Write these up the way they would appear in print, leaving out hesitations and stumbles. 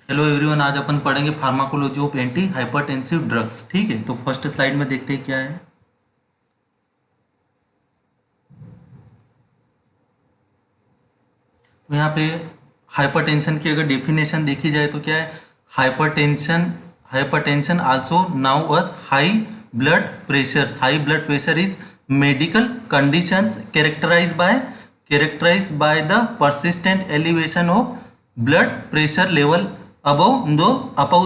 Hello everyone, आज अपन पढ़ेंगे pharmacology of anti hypertensive drugs. ठीक है, तो फर्स्ट स्लाइड में देखते हैं क्या है। तो यहाँ पे हाइपरटेंशन की अगर डेफिनेशन देखी जाए तो क्या है। Hypertension hypertension also known as high blood pressure. High blood pressure is medical conditions characterise by the persistent elevation of blood pressure level above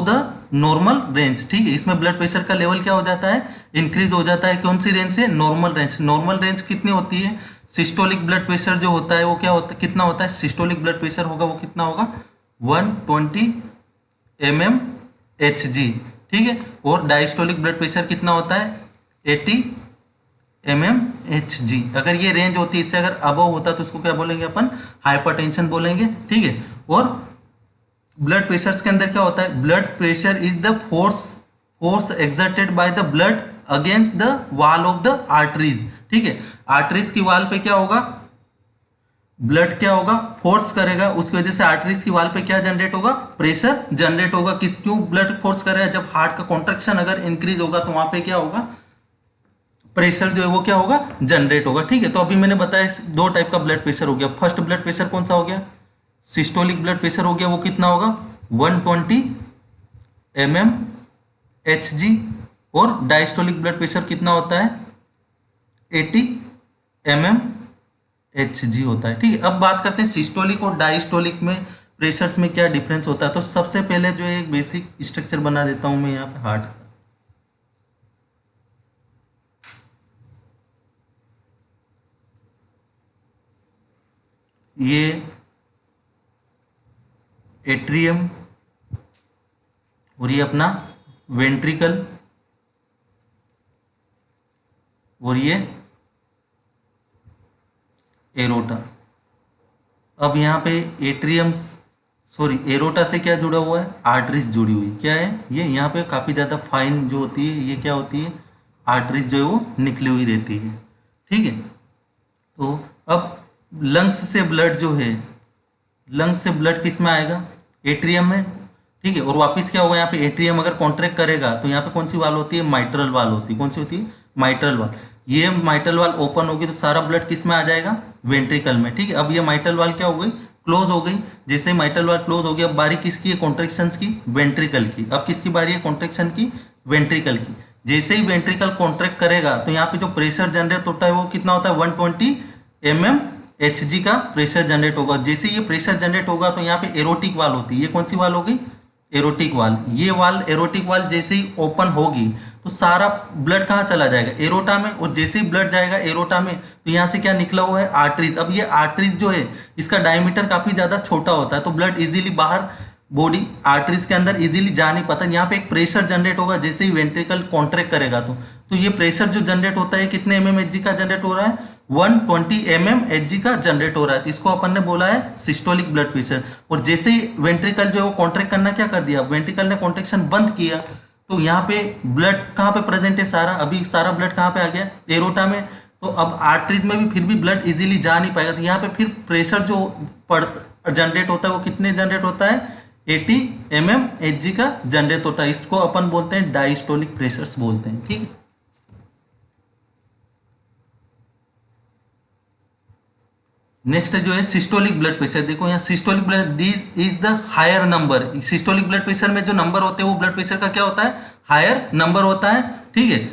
the normal range. ठीक है, इसमें ब्लड प्रेशर का लेवल क्या हो जाता है, इंक्रीज हो जाता है। कौन सी रेंज से, नॉर्मल रेंज। नॉर्मल रेंज कितनी होती है, सिस्टोलिक ब्लड प्रेशर जो होता है वो क्या होता है, कितना होता है, सिस्टोलिक ब्लड प्रेशर होगा वो कितना होगा, 120 mmHg। ठीक है, और डायस्टोलिक ब्लड प्रेशर कितना होता है, 80 mmHg। अगर ये रेंज होती है, इससे अगर अबव होता तो उसको क्या बोलेंगे अपन, हाइपरटेंशन बोलेंगे। ठीक है, और ब्लड प्रेशर के अंदर क्या होता है, blood pressure is the force exerted by the blood against the wall of the arteries. ठीक है, आर्टरीज की वॉल पे क्या होगा, ब्लड क्या होगा, फोर्स करेगा, उसकी वजह से आर्टरीज की वॉल पे क्या जनरेट होगा, प्रेशर जनरेट होगा। क्यों ब्लड फोर्स करेगा, जब हार्ट का कॉन्ट्रेक्शन अगर इंक्रीज होगा तो वहां पे क्या होगा, प्रेशर जो है वो क्या होगा, जनरेट होगा। ठीक है, तो अभी मैंने बताया दो टाइप का ब्लड प्रेशर हो गया। फर्स्ट ब्लड प्रेशर कौन सा हो गया, सिस्टोलिक ब्लड प्रेशर हो गया, वो कितना होगा, 120 mmHg। और डायस्टोलिक ब्लड प्रेशर कितना होता है, 80 mmHg होता है। ठीक है, अब बात करते हैं सिस्टोलिक और डायस्टोलिक में प्रेशर्स में क्या डिफरेंस होता है। तो सबसे पहले जो एक बेसिक स्ट्रक्चर बना देता हूं मैं यहाँ पे हार्ट का। ये एट्रियम और ये अपना वेंट्रिकल और ये एरोटा। अब यहाँ पे एट्रियम एरोटा से क्या जुड़ा हुआ है, आर्टरीज जुड़ी हुई। क्या है ये, यहाँ पे काफ़ी ज़्यादा फाइन जो होती है ये क्या होती है, आर्टरीज जो है वो निकली हुई रहती है। ठीक है, तो अब लंग्स से ब्लड जो है, लंग्स से ब्लड किस में आएगा, एट्रियम में। ठीक है, और वापस क्या होगा, यहाँ पे एट्रियम अगर कॉन्ट्रैक्ट करेगा तो यहाँ पे कौन सी वाल होती है, माइट्रल वाल होती है। कौन सी होती है, माइट्रल वाल। ये माइट्रल वाल ओपन होगी तो सारा ब्लड किस में आ जाएगा, वेंट्रिकल में। ठीक है, अब ये माइट्रल वाल क्या हो गई, क्लोज हो गई। जैसे ही माइट्रल वाल क्लोज हो गई, अब बारी किसकी है, कॉन्ट्रेक्शंस की, वेंट्रिकल की। अब किसकी बारी है, कॉन्ट्रेक्शन की, वेंट्रिकल की। जैसे ही वेंट्रिकल कॉन्ट्रैक्ट करेगा तो यहाँ पे जो प्रेशर जनरेट होता है वो कितना होता है, 120 mmHg का प्रेशर जनरेट होगा। जैसे ये प्रेशर जनरेट होगा तो यहाँ पे एरोटिक वाल होती है। ये कौन सी वाल हो गई, एरोटिक वाल। ये वाल, एरोटिक वाल जैसे ही ओपन होगी तो सारा ब्लड कहाँ चला जाएगा, एरोटा में। और जैसे ही ब्लड जाएगा एरोटा में तो यहाँ से क्या निकला हुआ है, आर्टरीज। अब ये आर्टरीज जो है इसका डायमीटर काफी ज्यादा छोटा होता है, तो ब्लड इजीली बाहर बॉडी आर्टरीज के अंदर इजीली जा नहीं पाता। यहाँ पे एक प्रेशर जनरेट होगा जैसे ही वेंट्रिकल कॉन्ट्रैक्ट करेगा तो ये प्रेशर जो जनरेट होता है कितने mmHg का जनरेट हो रहा है, 120 mmHg का जनरेट हो रहा है। तो इसको अपन ने बोला है सिस्टोलिक ब्लड प्रेशर। और जैसे ही वेंट्रिकल जो है वो कॉन्ट्रैक्ट करना क्या कर दिया, वेंट्रिकल ने कॉन्ट्रेक्शन बंद किया तो यहाँ पे ब्लड कहाँ पे प्रेजेंट है, सारा अभी सारा ब्लड कहाँ पे आ गया, एरोटा में। तो अब आर्टरीज में भी फिर भी ब्लड इजीली जा नहीं पाएगा, तो यहाँ पे फिर प्रेशर जो पड़ जनरेट होता है वो कितने जनरेट होता है, 80 mmHg का जनरेट होता है। इसको अपन बोलते हैं डायस्टोलिक प्रेशर्स बोलते हैं। ठीक है, नेक्स्ट जो है सिस्टोलिक ब्लड प्रेशर। देखो यहाँ systolic blood, this is the higher number. Systolic blood pressure में जो नंबर होते हैं वो ब्लड प्रेशर का क्या होता है, हायर नंबर होता है। ठीक है,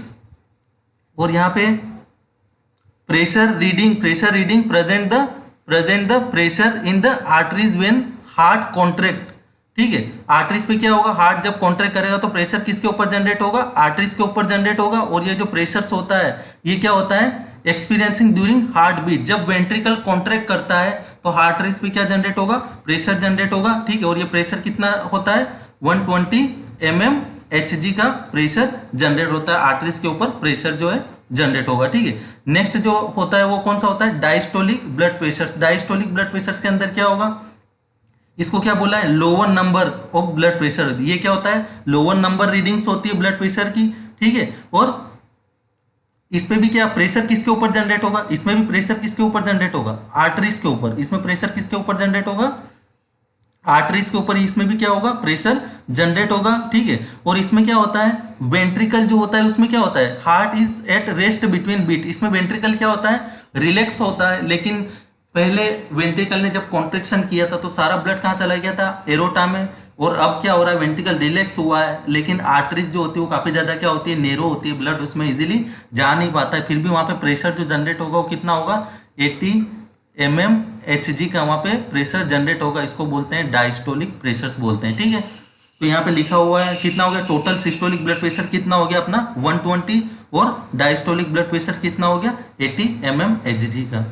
और यहाँ पे pressure reading present the pressure in the arteries when heart contract. ठीक है, आर्टरीज पे क्या होगा, हार्ट जब कॉन्ट्रैक्ट करेगा तो प्रेशर किसके ऊपर जनरेट होगा, आर्टरीज के ऊपर जनरेट होगा। और ये जो प्रेशर होता है ये क्या होता है, एक्सपीरियंसिंग ड्यूरिंग हार्ट बीट। जब वेंट्रिकल कॉन्ट्रैक्ट करता है तो हार्ट रेस पे क्या जनरेट होगा, प्रेशर जनरेट होगा। ठीक है, और ये प्रेशर कितना होता है, 120 mmHg का प्रेशर जनरेट होता है, आर्टरीज के ऊपर प्रेशर जो है जनरेट होगा। ठीक है, नेक्स्ट जो होता है वो कौन सा होता है, diastolic blood pressure. Diastolic blood pressure के अंदर क्या होगा, इसको क्या बोला है, lower number of blood pressure. ये क्या होता है, लोअर नंबर रीडिंग्स होती है ब्लड प्रेशर की। ठीक है, और इसमें भी क्या प्रेशर किसके ऊपर जनरेट होगा, इसमें भी प्रेशर किसके ऊपर जनरेट होगा, आर्टरीज के ऊपर। इसमें प्रेशर किसके ऊपर जनरेट होगा, आर्टरीज के ऊपर इसमें भी क्या होगा, प्रेशर जनरेट होगा, ठीक है। और इसमें क्या होता है, वेंट्रिकल जो होता है उसमें क्या होता है, heart is at rest between beat, इसमें वेंट्रिकल क्या होता है, रिलैक्स होता है। लेकिन पहले वेंट्रिकल ने जब कॉन्ट्रेक्शन किया था तो सारा ब्लड कहाँ चला गया था, एरोटा में। और अब क्या हो रहा है, वेंट्रिकल रिलैक्स हुआ है, लेकिन आर्टरीज जो होती है वो काफी ज्यादा क्या होती है, नेरो होती है, ब्लड उसमें इजीली जा नहीं पाता है। फिर भी वहां पे प्रेशर जो जनरेट होगा वो कितना होगा, 80 mmHg का वहां पे प्रेशर जनरेट होगा। इसको बोलते हैं डायस्टोलिक प्रेशर बोलते हैं, ठीक है। तो यहाँ पे लिखा हुआ है कितना हो गया, टोटल सिस्टोलिक ब्लड प्रेशर कितना हो गया अपना 120, और डायस्टोलिक ब्लड प्रेशर कितना हो गया 80 mmHg का।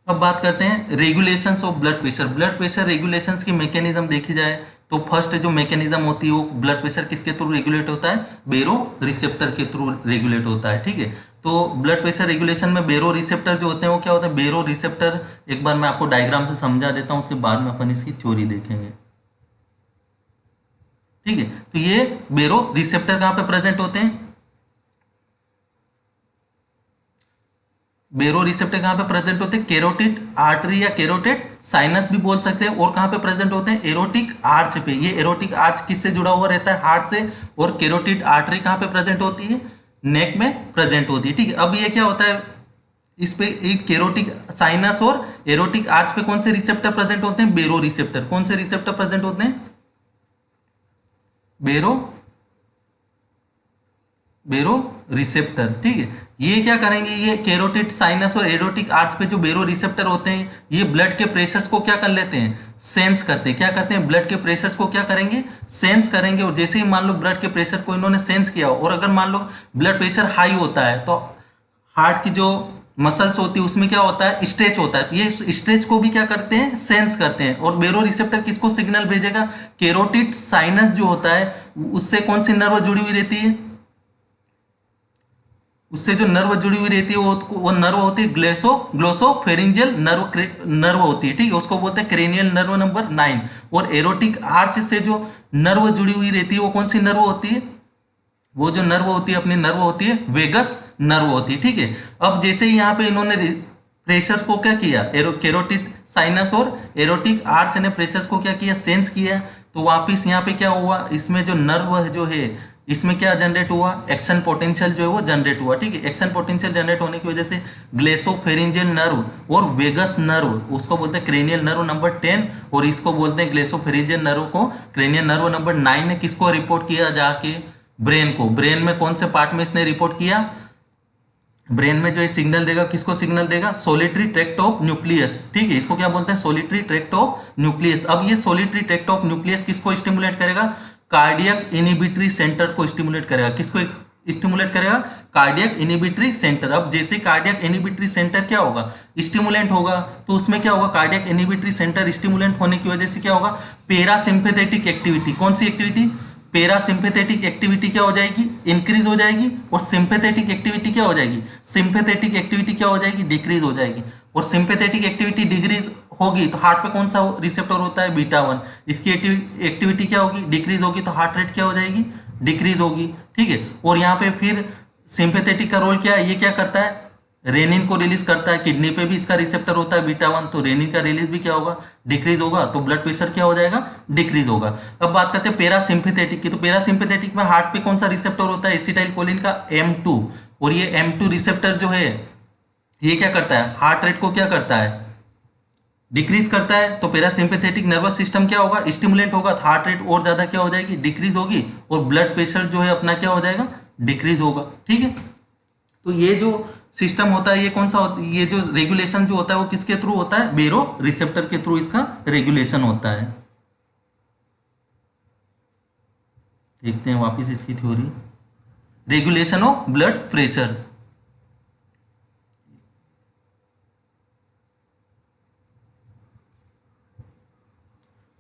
अब बात करते हैं regulations of blood pressure. Blood pressure regulations की मैकेनिज्म देखी जाए तो फर्स्ट जो मैकेनिज्म होती है वो ब्लड प्रेशर किसके थ्रू रेगुलेट होता है, बेरो रिसेप्टर के थ्रू रेगुलेट होता है, ठीक है। तो ब्लड प्रेशर रेगुलेशन में बेरो रिसेप्टर जो होते हैं वो क्या होता है, बेरो रिसेप्टर एक बार मैं आपको डायग्राम से समझा देता हूँ, उसके बाद में अपन इसकी थ्योरी देखेंगे, ठीक है। तो ये बेरो रिसेप्टर कहाँ पे प्रेजेंट होते हैं, बेरो रिसेप्टर कहाँ पे प्रेजेंट होते हैं, कैरोटिड आर्टरी या कैरोटिड साइनस भी बोल सकते हैं। और कहाँ पे प्रेजेंट होते हैं, एरोटिक आर्च पे। ये एरोटिक आर्च किससे जुड़ा हुआ रहता है, हार्ट से। और कैरोटिड आर्टरी कहाँ पे प्रेजेंट होती है, नेक में प्रेजेंट होती है, ठीक है। अब ये क्या होता है, इस पे एक कैरोटिक साइनस और एरोटिक आर्च पे कौन से रिसेप्टर प्रेजेंट होते हैं, बेरो रिसेप्टर। कौन से रिसेप्टर प्रेजेंट होते हैं, बेरो बेरो रिसेप्टर, ठीक है। ये क्या करेंगे, ये कैरोटिड साइनस और एरोटिक आर्च पे जो बेरो रिसेप्टर होते हैं ये ब्लड के प्रेशर्स को क्या कर लेते हैं, सेंस करते हैं। क्या करते हैं, ब्लड के प्रेशर्स को क्या करेंगे, सेंस करेंगे। और जैसे ही मान लो ब्लड के प्रेशर को इन्होंने सेंस किया और अगर मान लो ब्लड प्रेशर हाई होता है तो हार्ट की जो मसल्स होती है उसमें क्या होता है, स्ट्रेच होता है। तो ये स्ट्रेच को भी क्या करते हैं, सेंस करते हैं। और बेरो रिसेप्टर किसको सिग्नल भेजेगा, कैरोटिड साइनस जो होता है उससे कौन सी नर्व जुड़ी हुई रहती है, उससे जो नर्व जुड़ी हुई रहती है वो नर्व होती है ग्लोसोफेरिंजियल नर्व होती है, ठीक है। उसको बोलते हैं क्रेनियल नर्व नंबर 9। और एरोटिक आर्च से जो नर्व जुड़ी हुई रहती है वो कौन सी नर्व होती है, वो जो नर्व होती है अपनी नर्व होती है वेगस नर्व होती है, ठीक है। अब जैसे ही यहाँ पे इन्होंने प्रेशर्स को क्या किया, कैरोटिड साइनस और एरोटिक आर्च ने प्रेशर्स को क्या किया, सेंस किया। तो वापिस यहाँ पे क्या हुआ, इसमें जो नर्व जो है इसमें क्या जनरेट हुआ, एक्शन पोटेंशियल जो है वो जनरेट हुआ, ठीक है। एक्शन पोटेंशियल जनरेट होने की वजह से ग्लेसोफेरिंजियल नर्व और वेगस नर्व उसको बोलते हैं क्रेनियल नर्व नंबर 10 और इसको बोलते हैं ग्लेसोफेरिंजियल नर्व को क्रेनियल नर्व नंबर 9 ने किसको रिपोर्ट किया, जाके ब्रेन को। ब्रेन में कौन से पार्ट में इसने रिपोर्ट किया, ब्रेन में जो ये सिग्नल देगा किसको सिग्नल देगा, सोलिटरी ट्रैक्ट ऑफ न्यूक्लियस, ठीक है। इसको क्या बोलते हैं, सोलिटरी ट्रैक्ट ऑफ न्यूक्लियस। अब ये सोलिटरी ट्रैक्ट ऑफ न्यूक्लियस किसको स्टिमुलेट करेगा, कार्डियक इनिबिटरी सेंटर को स्टिमुलेट करेगा। किसको स्टिमुलेट करेगा, कार्डियक इनिबिटरी सेंटर। अब जैसे कार्डियक इनिबिटरी सेंटर क्या होगा, स्टिमुलेंट होगा, तो उसमें क्या होगा, कार्डियक इनिबिटरी सेंटर स्टिमुलेंट होने की वजह से क्या होगा, पैरासिम्पैथेटिक एक्टिविटी। कौन सी एक्टिविटी, पैरासिम्पैथेटिक एक्टिविटी क्या हो जाएगी, इंक्रीज हो जाएगी। और सिंपैथेटिक एक्टिविटी क्या हो जाएगी, सिंपैथेटिक एक्टिविटी क्या हो जाएगी, डिक्रीज हो जाएगी। और सिंपैथेटिक एक्टिविटी डिक्रीज होगी तो हार्ट पे कौन सा रिसेप्टर होता है, बीटा 1। इसकी एक्टिविटी क्या होगी, डिक्रीज होगी, तो हार्ट रेट क्या हो जाएगी, डिक्रीज होगी, ठीक है। और यहाँ पे फिर सिंपैथेटिक का रोल क्या है, ये क्या करता है, रेनिन को रिलीज करता है। किडनी पे भी इसका रिसेप्टर होता है बीटा 1, तो रेनिन का रिलीज भी क्या होगा, डिक्रीज होगा, तो ब्लड प्रेशर क्या हो जाएगा, डिक्रीज होगा। अब बात करते हैं पैरासिम्पैथेटिक की। तो पैरासिम्पैथेटिक में हार्ट पे कौन सा रिसेप्टर होता है, एसिटाइलकोलिन का M2। और ये M2 रिसेप्टर जो है ये क्या करता है, हार्ट रेट को क्या करता है, डिक्रीज करता है। तो पैरासिम्पैथेटिक नर्वस सिस्टम क्या होगा, स्टिमुलेंट होगा, तो हार्ट रेट और ज्यादा क्या हो जाएगी, डिक्रीज होगी। और ब्लड प्रेशर जो है अपना क्या हो जाएगा, डिक्रीज होगा, ठीक है। तो ये जो सिस्टम होता है ये कौन सा होता है, ये जो रेगुलेशन जो होता है वो किसके थ्रू होता है, बेरो रिसेप्टर के थ्रू इसका रेगुलेशन होता है। देखते हैं वापस इसकी theory, regulation of blood pressure.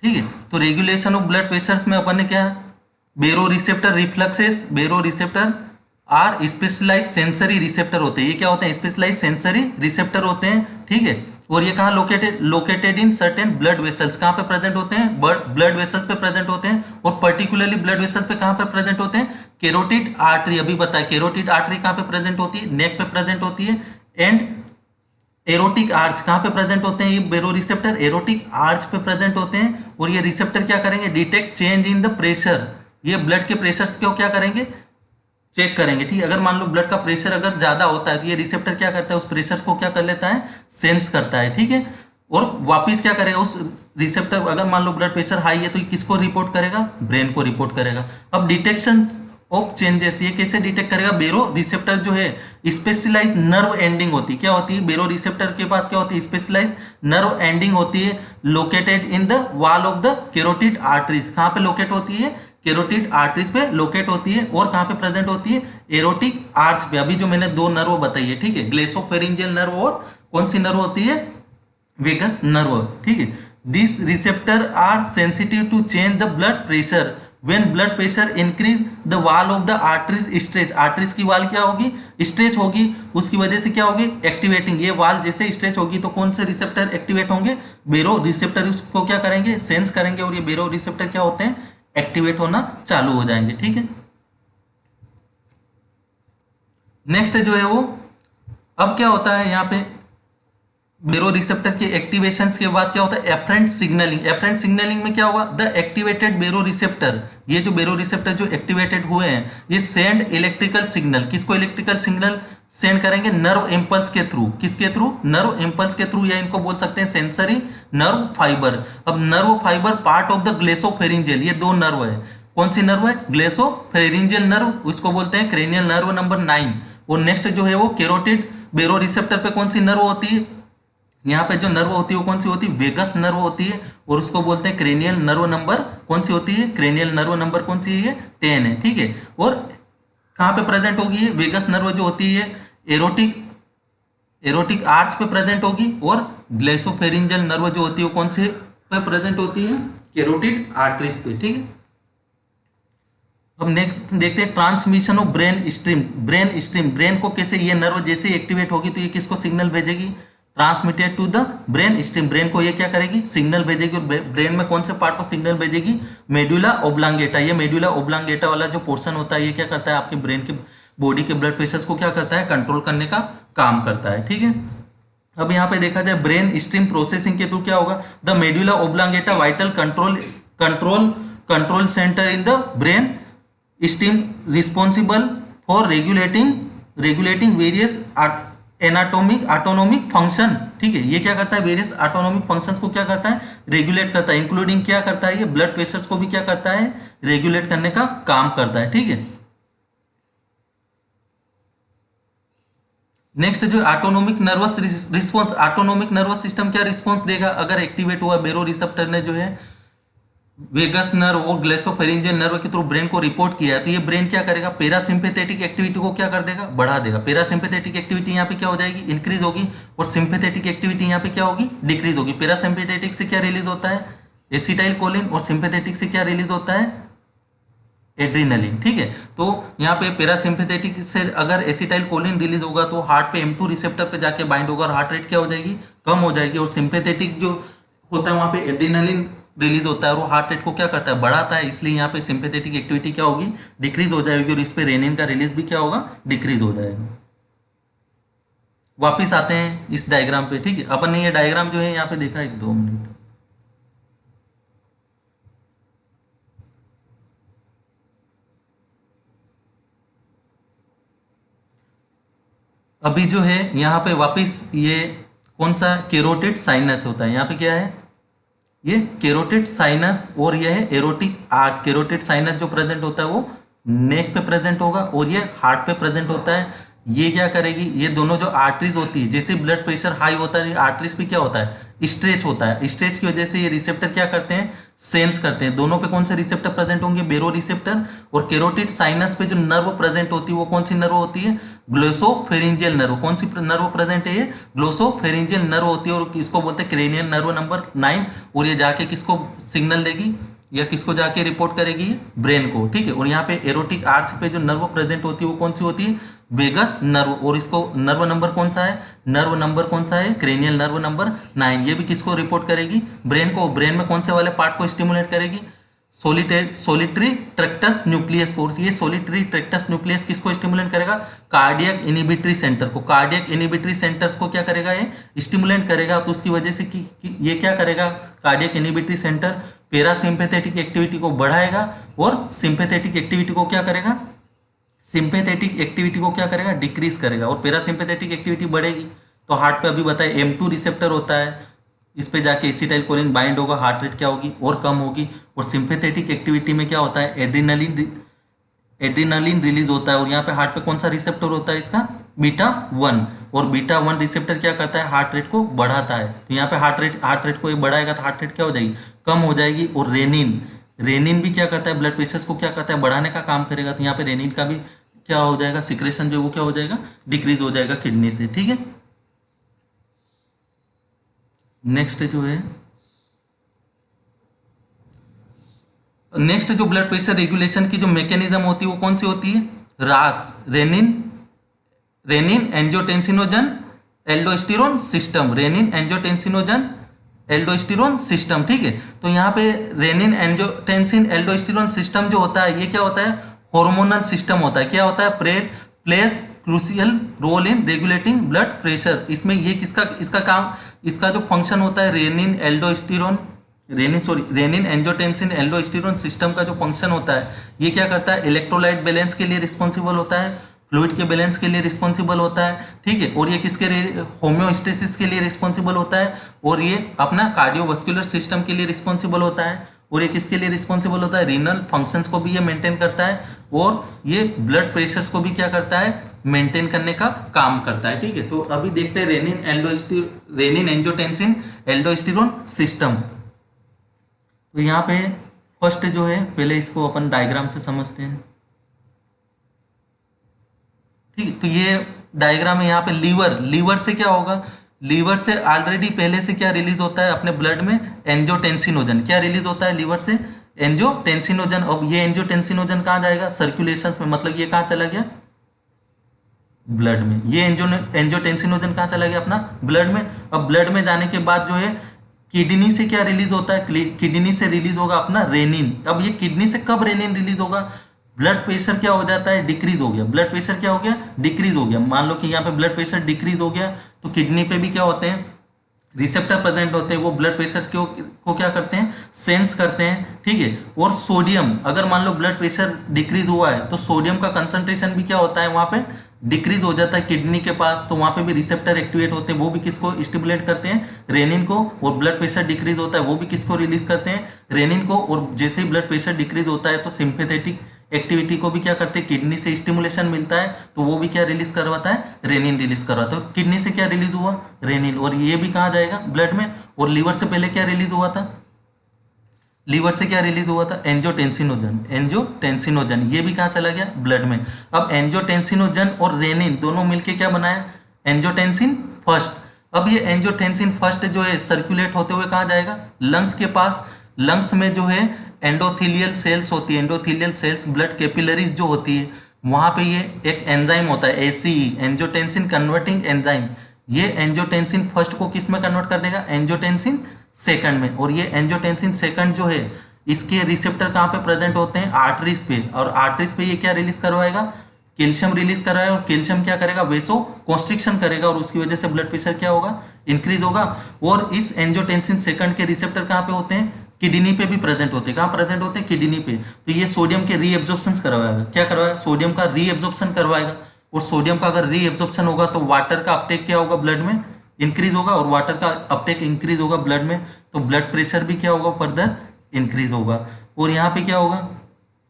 ठीक है, तो रेगुलेशन ऑफ ब्लड प्रेशर्स में अपन ने क्या, बेरो receptor reflexes, baroreceptor are specialise sensory receptor होते हैं। ये क्या होते हैं, स्पेशलाइज सेंसरी रिसेप्टर होते हैं, ठीक है। और ये कहाँ located in certain blood vessels, कहाँ पे प्रेजेंट होते हैं, ब्लड वेसल्स पे प्रेजेंट होते हैं। और पर्टिकुलरली ब्लड वेसल्स पे कहाँ पे प्रेजेंट होते हैं, कैरोटिड आर्टरी। अभी बताया कैरोटिड आर्टरी कहाँ पे प्रेजेंट होती है, नेक पे प्रेजेंट होती है। एंड एरोटिक आर्च कहाँ पे प्रेजेंट होते हैं? ये बेरो रिसेप्टर एरोटिक आर्च पे प्रेजेंट होते हैं, और ये रिसेप्टर क्या करेंगे? Detect change in the pressure, ये ब्लड के प्रेशर को क्या करेंगे? चेक करेंगे। ठीक है, अगर मान लो ब्लड का प्रेशर अगर ज्यादा होता है तो ये रिसेप्टर क्या करता है? उस प्रेशर को क्या कर लेता है? सेंस करता है। ठीक है, और वापिस क्या करेगा? उस रिसेप्टर, अगर मान लो ब्लड प्रेशर हाई है तो ये किसको रिपोर्ट करेगा? ब्रेन को रिपोर्ट करेगा। अब डिटेक्शन ऑफ चेंजेस ये कैसे डिटेक्ट करेगा? बेरो रिसेप्टर जो है स्पेशलाइज नर्व एंडिंग होती है। क्या होती है? बेरो रिसेप्टर के पास क्या होती है? स्पेशलाइज नर्व एंडिंग होती है, located in the wall of the carotid arteries. कहाँ पे लोकेट होती है? कैरोटिड आर्टरीज पे लोकेट होती है। और कहाँ पे प्रेजेंट होती है? एरोटिक आर्च पे। अभी जो मैंने दो नर्व बताई है, ठीक है, ग्लेसोफेरिंजियल नर्व और कौन सी नर्व होती है? Vagus nerve. ठीक है, this receptor are sensitive to change the blood pressure when blood pressure increase the wall of the arteries stretch. Arteries की वॉल क्या होगी? स्ट्रेच होगी, उसकी वजह से क्या होगी? एक्टिवेटिंग। ये वॉल जैसे स्ट्रेच होगी तो कौन से रिसेप्टर एक्टिवेट होंगे? बेरो रिसेप्टर उसको क्या करेंगे? सेंस करेंगे, और ये बेरो रिसेप्टर क्या होते हैं? एक्टिवेट होना चालू हो जाएंगे। ठीक है, नेक्स्ट जो है वो, अब क्या होता है यहाँ पे? बेरो रिसेप्टर के एक्टिवेशन के बाद क्या होता है? Efferent signalling. एफरेंट सिग्नलिंग में क्या होगा? द एक्टिवेटेड बेरो रिसेप्टर, ये जो बेरो रिसेप्टर जो एक्टिवेटेड हुए हैं ये सेंड इलेक्ट्रिकल सिग्नल। किसको इलेक्ट्रिकल सिग्नल सेंड करेंगे? नर्व इम्पल्स के थ्रू। किसके थ्रू? नर्व इम्पल्स के थ्रू, या इनको बोल सकते हैं सेंसरी नर्व फाइबर। अब nerve fibre part of the glossopharyngeal, ये दो नर्व है। कौन सी नर्व है? ग्लेसोफेरिंजियल नर्व, उसको बोलते हैं क्रेनियल नर्व नंबर 9। और नेक्स्ट जो है वो कैरोटिड बेरो रिसेप्टर पे कौन सी नर्व होती है? यहाँ पे जो नर्व होती है वो कौन सी होती है? वेगस नर्व होती है, और उसको बोलते हैं क्रेनियल नर्व नंबर कौन सी होती है? क्रेनियल नर्व नंबर कौन सी है? ये 10 है। ठीक है, और कहाँ पे प्रेजेंट होगी? ये वेगस नर्व जो होती है एरोटिक एरोटिक आर्च पे प्रेजेंट होगी, और ग्लेसोफेरिंजियल नर्व जो होती है वो कौन से पे प्रेजेंट होती है? कैरोटिड आर्टरीज पे। ठीक है, अब नेक्स्ट देखते हैं transmission of brain stream. Brain stream, brain को कैसे, ये नर्व जैसे ही एक्टिवेट होगी तो ये किसको सिग्नल भेजेगी? Transmitted to the brain stream. Brain को ये क्या करेगी? सिग्नल भेजेगी। और ब्रेन में कौन से पार्ट को सिग्नल भेजेगी? Medulla oblongata. ये मेडुला ओब्लांगेटा वाला जो पोर्शन होता है ये क्या करता है? आपके ब्रेन के बॉडी के ब्लड प्रेशर को क्या करता है? कंट्रोल करने का काम करता है। ठीक है, अब यहाँ पे देखा जाए ब्रेन स्ट्रीम प्रोसेसिंग के थ्रू क्या होगा? The medulla oblongata vital control control control centre in the brain steam responsible for regulating various anatomic autonomic function. ठीक है, ये क्या करता है? वेरियस ऑटोनोमिक फंक्शंस को क्या करता है? रेगुलेट करता है। इंक्लूडिंग क्या करता है? ये ब्लड प्रेशर्स को भी क्या करता है? रेगुलेट करने का काम करता है। ठीक है, नेक्स्ट जो autonomic nervous response, autonomic nervous system क्या रिस्पॉन्स देगा अगर एक्टिवेट हुआ? बेरो रिसेप्टर ने जो है वेगस नर्व और ग्लेसोफेरिंजियल नर्व के थ्रू ब्रेन को रिपोर्ट किया है, तो ये ब्रेन क्या करेगा? पैरासिम्पैथेटिक एक्टिविटी को क्या कर देगा? बढ़ा देगा। पैरासिम्पैथेटिक एक्टिविटी यहाँ पे क्या हो जाएगी? इंक्रीज होगी, और सिंपैथेटिक एक्टिविटी यहाँ पे क्या होगी? डिक्रीज होगी। पैरासिम्पैथेटिक से क्या रिलीज होता है? एसिटाइल कोलिन, और सिंपैथेटिक से क्या रिलीज होता है? एड्रीनलिन। ठीक है, तो यहाँ पे पैरासिम्पैथेटिक से अगर एसिटाइल कोलिन रिलीज होगा तो हार्ट पे M2 रिसेप्टर पे जाके बाइंड होगा और हार्ट रेट क्या हो जाएगी? कम हो जाएगी। और सिंपैथेटिक जो होता है वहाँ पे एड्रीनलिन रिलीज होता है और वो हार्ट रेट को क्या करता है? बढ़ाता है। इसलिए यहाँ पे सिंपैथेटिक एक्टिविटी क्या होगी? डिक्रीज हो जाएगी, और इस पे रेनिन का रिलीज भी क्या होगा? डिक्रीज हो जाएगा। वापिस आते हैं इस डायग्राम पे। ठीक है, अपन ने ये डायग्राम जो है यहाँ पे देखा, 1-2 मिनट। अभी जो है यहाँ पे वापिस ये कौन सा? कैरोटिड साइनस होता है। यहाँ पे क्या है? ये कैरोटिड साइनस, और यह है एरोटिक आर्च। कैरोटिड साइनस जो प्रेजेंट होता है वो नेक पे प्रेजेंट होगा, और ये हार्ट पे प्रेजेंट होता है। ये क्या करेगी? ये दोनों जो आर्टरीज होती है, जैसे ब्लड प्रेशर हाई होता है आर्टरीज पे क्या होता है? स्ट्रेच होता है। स्ट्रेच की वजह से ये रिसेप्टर क्या करते हैं? सेंस करते हैं। दोनों पे कौन से रिसेप्टर प्रेजेंट होंगे? बेरो रिसेप्टर। और कैरोटिड साइनस पे जो नर्व प्रेजेंट होती है वो कौन सी नर्व होती है? Glossopharyngeal nerve. कौन सी नर्व प्रेजेंट है? ये ग्लोसोफेरिंजियल नर्व होती है, और इसको बोलते हैं क्रेनियल नर्व नंबर 9। और ये जाके किसको सिग्नल देगी, या किसको जाके रिपोर्ट करेगी? ब्रेन को। ठीक है, और यहाँ पे एरोटिक आर्च पे जो नर्व प्रेजेंट होती है वो कौन सी होती है? Vagus nerve. और इसको नर्व नंबर कौन सा है? नर्व नंबर कौन सा है? Cranial nerve number 9। ये भी किसको रिपोर्ट करेगी? ब्रेन को। ब्रेन में कौन से वाले पार्ट को स्टिमुलेट करेगी? Solitary tractus nucleus force. ये सोलिटरी ट्रैक्टस न्यूक्लियस किसको स्टिमुलेट करेगा? कार्डियक इनिबिटरी सेंटर को। कार्डियक इनिबिटरी सेंटर्स को क्या करेगा? ये स्टिमुलेट करेगा। तो उसकी वजह से कि ये क्या करेगा? Cardiac inhibitory centre parasympathetic activity को बढ़ाएगा और सिंपैथेटिक एक्टिविटी को क्या करेगा? सिंपैथेटिक एक्टिविटी को क्या करेगा? डिक्रीज करेगा। और पैरासिम्पैथेटिक एक्टिविटी बढ़ेगी तो हार्ट पे अभी बताए M2 रिसेप्टर होता है, इस पे जाके एसिटाइलकोलिन बाइंड होगा, हार्ट रेट क्या होगी? और कम होगी। और सिंपैथेटिक एक्टिविटी में क्या होता है? एड्रीनलिन रिलीज होता है। और यहाँ पे हार्ट पे कौन सा रिसेप्टर होता है इसका? बीटा 1। और बीटा 1 रिसेप्टर क्या करता है? हार्ट रेट को बढ़ाता है। तो यहाँ पे हार्ट रेट को ये बढ़ाएगा तो हार्ट रेट क्या हो जाएगी? कम हो जाएगी। और रेनिन भी क्या करता है? ब्लड प्रेशर को क्या करता है? बढ़ाने का काम करेगा। तो यहाँ पे रेनिन का भी क्या हो जाएगा? सिक्रेशन जो वो क्या हो जाएगा? डिक्रीज हो जाएगा किडनी से। ठीक है, नेक्स्ट जो है, नेक्स्ट जो ब्लड प्रेशर रेगुलेशन की जो मैकेनिज्म होती है वो कौन सी होती है? RAS, renin angiotensinogen aldosterone system. Renin angiotensinogen aldosterone system. ठीक है, तो यहाँ पे रेनिन एंजियोटेंसिन एल्डोस्टेरोन सिस्टम जो होता है ये क्या होता है? हार्मोनल सिस्टम होता है। क्या होता है? Plays crucial role in regulating blood pressure. इसमें ये इसका काम, इसका जो फंक्शन होता है रेनिन एंजियोटेंसिन एल्डोस्टेरोन सिस्टम का जो फंक्शन होता है ये क्या करता है? इलेक्ट्रोलाइट बैलेंस के लिए रिस्पॉन्सिबल होता है, फ्लूइड के बैलेंस के लिए रिस्पॉन्सिबल होता है। ठीक है, और ये किसके लिए? होम्योस्टेसिस के लिए रिस्पॉन्सिबल होता है। और ये अपना कार्डियोवास्कुलर सिस्टम के लिए रिस्पॉन्सिबल होता है। और ये किसके लिए रिस्पॉन्सिबल होता है? रीनल फंक्शंस को भी ये मेंटेन करता है और ये ब्लड प्रेशर्स को भी क्या करता है? मेंटेन करने का काम करता है। ठीक है, तो अभी देखते हैं रेनिन एंजियोटेंसिन एल्डोस्टेरोन सिस्टम। तो यहाँ पे फर्स्ट जो है, पहले इसको अपन डायग्राम से समझते हैं। ठीक, तो ये डायग्राम है। यहाँ पे लीवर से क्या होगा? लीवर से ऑलरेडी पहले से क्या रिलीज होता है अपने ब्लड में? एंजियोटेंसिनोजन। क्या रिलीज होता है लीवर से? एंजियोटेंसिनोजन। अब ये एंजियोटेंसिनोजन कहाँ जाएगा? सर्कुलेशन में, मतलब ये कहाँ चला गया? ब्लड में। ये एंजियोटेंसिनोजन कहाँ चला गया? अपना ब्लड में। अब ब्लड में जाने के बाद जो है किडनी से क्या रिलीज होता है? किडनी से रिलीज होगा अपना रेनिन। अब ये किडनी से कब रेनिन रिलीज होगा? ब्लड प्रेशर क्या हो जाता है? डिक्रीज हो गया। ब्लड प्रेशर क्या हो गया? डिक्रीज हो गया। मान लो कि यहाँ पे ब्लड प्रेशर डिक्रीज हो गया तो किडनी पे भी क्या होते हैं? रिसेप्टर प्रेजेंट होते हैं। वो ब्लड प्रेशर को क्या करते हैं? सेंस करते हैं। ठीक है, और सोडियम, अगर मान लो ब्लड प्रेशर डिक्रीज हुआ है तो सोडियम का कंसंट्रेशन भी क्या होता है? वहाँ पे डिक्रीज हो जाता है किडनी के पास। तो वहाँ पे भी रिसेप्टर एक्टिवेट होते हैं। वो भी किसको स्टिमुलेट करते हैं? रेनिन को। और ब्लड प्रेशर डिक्रीज होता है वो भी किसको रिलीज करते हैं? रेनिन को। और जैसे ही ब्लड प्रेशर डिक्रीज होता है तो सिंपैथेटिक एक्टिविटी को भी क्या करते हैं? किडनी से स्टिमुलेशन मिलता है तो वो भी क्या रिलीज करवाता है? रेनिन रिलीज करवाता है। तो किडनी से क्या रिलीज हुआ? रेनिन। और ये भी कहाँ जाएगा? ब्लड में। और लीवर से पहले क्या रिलीज हुआ था? लीवर से क्या रिलीज हुआ था? एंजियोटेंसिनोजन। ये भी कहाँ चला गया? ब्लड में। अब एंजियोटेंसिनोजन और रेनिन दोनों मिलके क्या बनाया? Angiotensin first. अब ये एंजियोटेंसिन फर्स्ट जो है सर्कुलेट होते हुए कहाँ जाएगा? लंग्स के पास। लंग्स में जो है एंडोथीलियल सेल्स होती है। एंडोथीलियल सेल्स, ब्लड कैपिलरीज जो होती है वहाँ पे ये एक एंजाइम होता है ACE, एंजियोटेंसिन कन्वर्टिंग एंजाइम। ये एंजियोटेंसिन फर्स्ट को किस में कन्वर्ट कर देगा? एंजियोटेंसिन सेकंड में। और ये एंजियोटेंसिन सेकंड जो है इसके रिसेप्टर कहाँ पे प्रेजेंट होते हैं? आर्टरीज पे। और आर्टरीज पे ये क्या रिलीज करवाएगा? कैल्शियम रिलीज करवाएगा। और कैल्शियम क्या करेगा? वेसो कॉन्स्ट्रिक्शन करेगा और उसकी वजह से ब्लड प्रेशर क्या होगा? इंक्रीज होगा। और इस एंजियोटेंसिन सेकंड के रिसेप्टर कहाँ पे होते हैं? किडनी पे भी प्रेजेंट होते हैं। कहाँ प्रेजेंट होते हैं? किडनी पे। तो ये सोडियम के रीएब्जॉर्प्शन करवाएगा। क्या करवाएगा? सोडियम का रीएब्जॉर्प्शन करवाएगा। और सोडियम का अगर रीएब्जॉर्प्शन होगा तो वाटर का अपटेक क्या होगा? ब्लड में इंक्रीज होगा। और वाटर का अपटेक इंक्रीज होगा ब्लड में तो ब्लड प्रेशर भी क्या होगा? फर्दर इंक्रीज होगा। और यहाँ पे क्या होगा?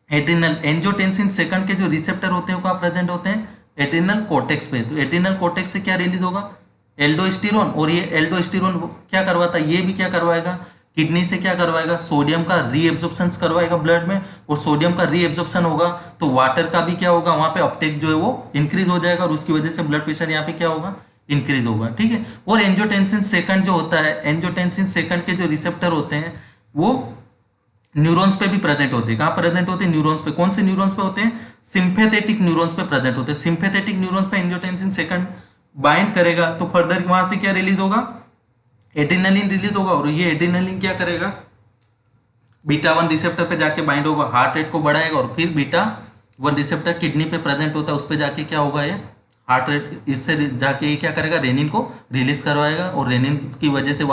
एड्रिनल, एंजियोटेंसिन सेकंड के जो रिसेप्टर होते हैं वो कहाँ प्रेजेंट होते हैं? एड्रिनल कॉर्टेक्स पे। तो एड्रिनल कॉर्टेक्स से क्या रिलीज होगा? एल्डोस्टेरोन। और ये एल्डोस्टेरोन क्या करवाता है? ये भी क्या करवाएगा? किडनी से क्या करवाएगा? सोडियम का रीएब्जॉर्प्शन करवाएगा ब्लड में। और सोडियम का रीएब्जॉर्प्शन होगा तो वाटर का भी क्या होगा? वहाँ पे अपटेक जो है वो इंक्रीज हो जाएगा और उसकी वजह से ब्लड प्रेशर यहाँ पे क्या होगा? इंक्रीज होगा। ठीक है, और एंजियोटेंसिन सेकंड जो होता है, एंजियोटेंसिन सेकंड के जो रिसेप्टर होते हैं वो न्यूरॉन्स पे भी प्रेजेंट होते हैं। कहाँ प्रेजेंट होते हैं? न्यूरॉन्स पे। कौन से न्यूरॉन्स पे होते हैं? सिंपैथेटिक न्यूरॉन्स पे प्रेजेंट होते हैं। सिंपैथेटिक न्यूरॉन्स पे एंजियोटेंसिन सेकंड बाइंड करेगा तो फर्दर वहां से क्या रिलीज होगा? एड्रिनलिन रिलीज होगा। और ये एड्रिनलिन क्या करेगा? बीटा वन रिसेप्टर पे जाके बाइंड होगा, हार्ट रेट को बढ़ाएगा, और फिर बीटा वन रिसेप्टर किडनी पे प्रेजेंट होता है, उस पे जाके क्या होगा, ये हार्ट रेट इससे जाके ये क्या करेगा, रेनिन को रिलीज करवाएगा, और रेनिन की वजह से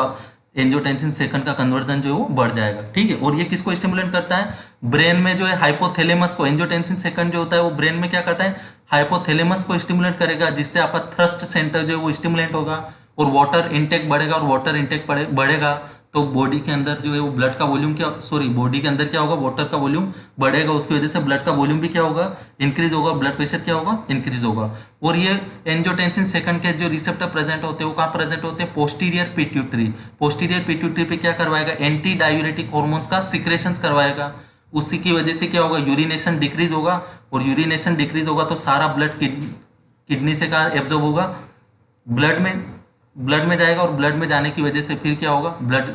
एंजियोटेंसिन सेकंड का कन्वर्जन जो है वो बढ़ जाएगा। ठीक है, और ये किसको स्टिमुलेट करता है, ब्रेन में जो है हाइपोथैलेमस को, एंजियोटेंसिन सेकंड जो होता है वो ब्रेन में क्या करता है, हाइपोथैलेमस को स्टिमुलेट करेगा, जिससे आपका थ्रस्ट सेंटर जो है वो स्टिमुलेट होगा, और वाटर इनटेक बढ़ेगा, और वाटर इनटेक बढ़ेगा तो बॉडी के अंदर जो है वो ब्लड का वॉल्यूम क्या, सॉरी बॉडी के अंदर क्या होगा, वाटर का वॉल्यूम बढ़ेगा, उसकी वजह से ब्लड का वॉल्यूम भी क्या होगा, इंक्रीज होगा, ब्लड प्रेशर क्या होगा, इंक्रीज होगा। और ये एंजियोटेंसिन सेकंड के जो रिसेप्टर प्रेजेंट होते हैं वो कहाँ प्रेजेंट होते हैं, पोस्टीरियर पिट्यूटरी। पोस्टीरियर पिट्यूटरी पे क्या करवाएगा, एंटी डायूरेटिक हॉर्मोन्स का सिक्रेशंस करवाएगा, उसी की वजह से क्या होगा, यूरिनेशन डिक्रीज होगा, और यूरिनेशन डिक्रीज होगा तो सारा ब्लड किडनी से कहाँ एब्जॉर्ब होगा, ब्लड में जाएगा, और ब्लड में जाने की वजह से फिर क्या होगा, ब्लड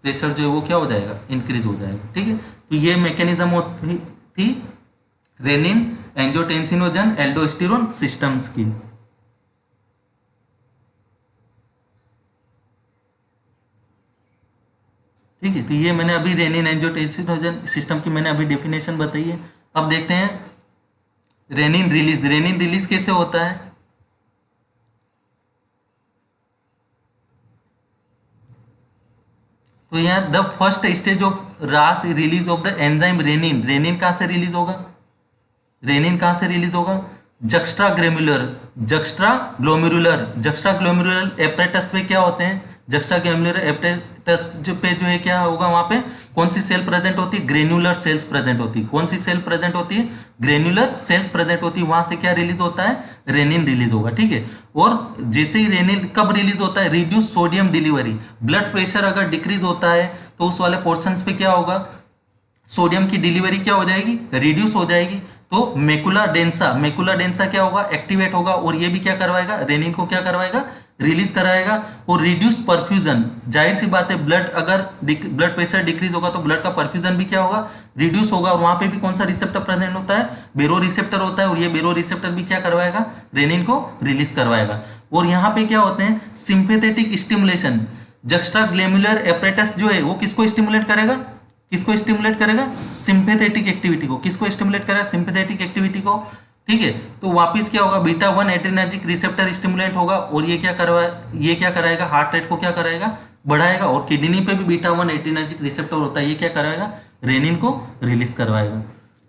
प्रेशर जो है वो क्या हो जाएगा, इंक्रीज हो जाएगा। ठीक है, तो ये मैकेनिज्म होती थी रेनिन एंजियोटेंसिनोजन एल्डोस्टेरोन सिस्टम्स की। ठीक है, तो ये मैंने अभी रेनिन एंजियोटेंसिनोजन सिस्टम की मैंने अभी डेफिनेशन बताई है। अब देखते हैं रेनिन रिलीज। रेनिन रिलीज कैसे होता है, तो यहाँ the first stage of RAS release of the enzyme renin. Renin कहाँ से रिलीज होगा, रेनिन कहाँ से रिलीज होगा, जक्स्ट्रा ग्लोमेरुलर एपरेटस पे क्या होते हैं, जक्स्ट्रा ग्लोमेरुलर एपरेटस पे जो है क्या होगा, वहां पे कौन सी सेल प्रेजेंट होती है, ग्रेन्युलर सेल्स प्रेजेंट होती है। कौन सी सेल प्रेजेंट होती है, ग्रेन्युलर सेल्स प्रेजेंट होती है, वहां से क्या रिलीज होता है, रेनिन रिलीज होगा। ठीक है, और जैसे ही रेनिन कब रिलीज होता है, reduce sodium delivery. Blood pressure अगर डिक्रीज होता है तो उस वाले पोर्शन पे क्या होगा, सोडियम की डिलीवरी क्या हो जाएगी, रिड्यूस हो जाएगी, तो मेकुला डेंसा क्या होगा, एक्टिवेट होगा, और ये भी क्या करवाएगा, रेनिन को क्या करवाएगा, रिलीज कराएगा। और रिड्यूस परफ्यूजन, जाहिर सी बात है अगर ब्लड प्रेशर डिक्रीज होगा तो ब्लड का परफ्यूजन भी क्या होगा, रिड्यूस होगा, और वहां पे भी कौन सा रिसेप्टर प्रेजेंट होता है, बेरो रिसेप्टर होता है, और ये बेरो रिसेप्टर भी क्या करवाएगा, रेनिन को रिलीज करवाएगा। और यहाँ पे क्या होते हैं, सिंपैथेटिक स्टिमुलेशन। जक्स्ट्रा ग्लैमुलर एपरेटस जो है वो किसको स्टिमुलेट करेगा, किसको स्टिमुलेट करेगा, सिंपैथेटिक एक्टिविटी को। किसको स्टिमुलेट करेगा, सिंपैथेटिक एक्टिविटी को। ठीक है, तो वापिस क्या होगा, beta one adrenergic receptor stimulate होगा, और ये क्या कराएगा, हार्ट रेट को क्या कराएगा, बढ़ाएगा, और किडनी पे भी बीटा वन एड्रेनर्जिक रिसेप्टर होता है, ये क्या कराएगा, रेनिन को रिलीज करवाएगा।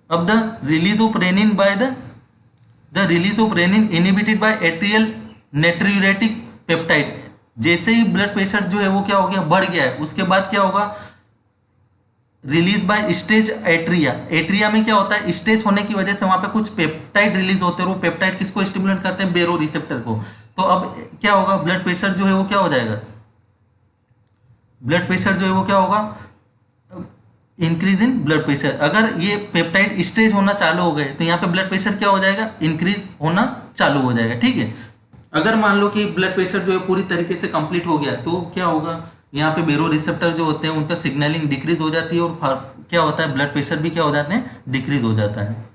अब the release of renin by the release of renin inhibited by atrial natriuretic peptide. जैसे ही ब्लड प्रेशर जो है वो क्या हो गया, बढ़ गया है, उसके बाद क्या होगा, release by stage atria. Atria में क्या होता है, स्टेज होने की वजह से वहां पे कुछ पेप्टाइड रिलीज होते हैं, वो पेप्टाइड किसको स्टिमुलेट करते हैं, बेरो रिसेप्टर को। तो अब क्या होगा, ब्लड प्रेशर जो है वो क्या हो जाएगा, ब्लड प्रेशर जो है वो क्या होगा, इंक्रीज इन ब्लड प्रेशर। अगर ये पेप्टाइड स्टेज होना चालू हो गए तो यहाँ पे ब्लड प्रेशर क्या हो जाएगा, इंक्रीज होना चालू हो जाएगा। ठीक है, अगर मान लो कि ब्लड प्रेशर जो है पूरी तरीके से कंप्लीट हो गया तो क्या होगा, यहाँ पे बेरो रिसेप्टर जो होते हैं उनका सिग्नलिंग डिक्रीज हो जाती है, और क्या होता है, ब्लड प्रेशर भी क्या हो जाते हैं, डिक्रीज हो जाता है।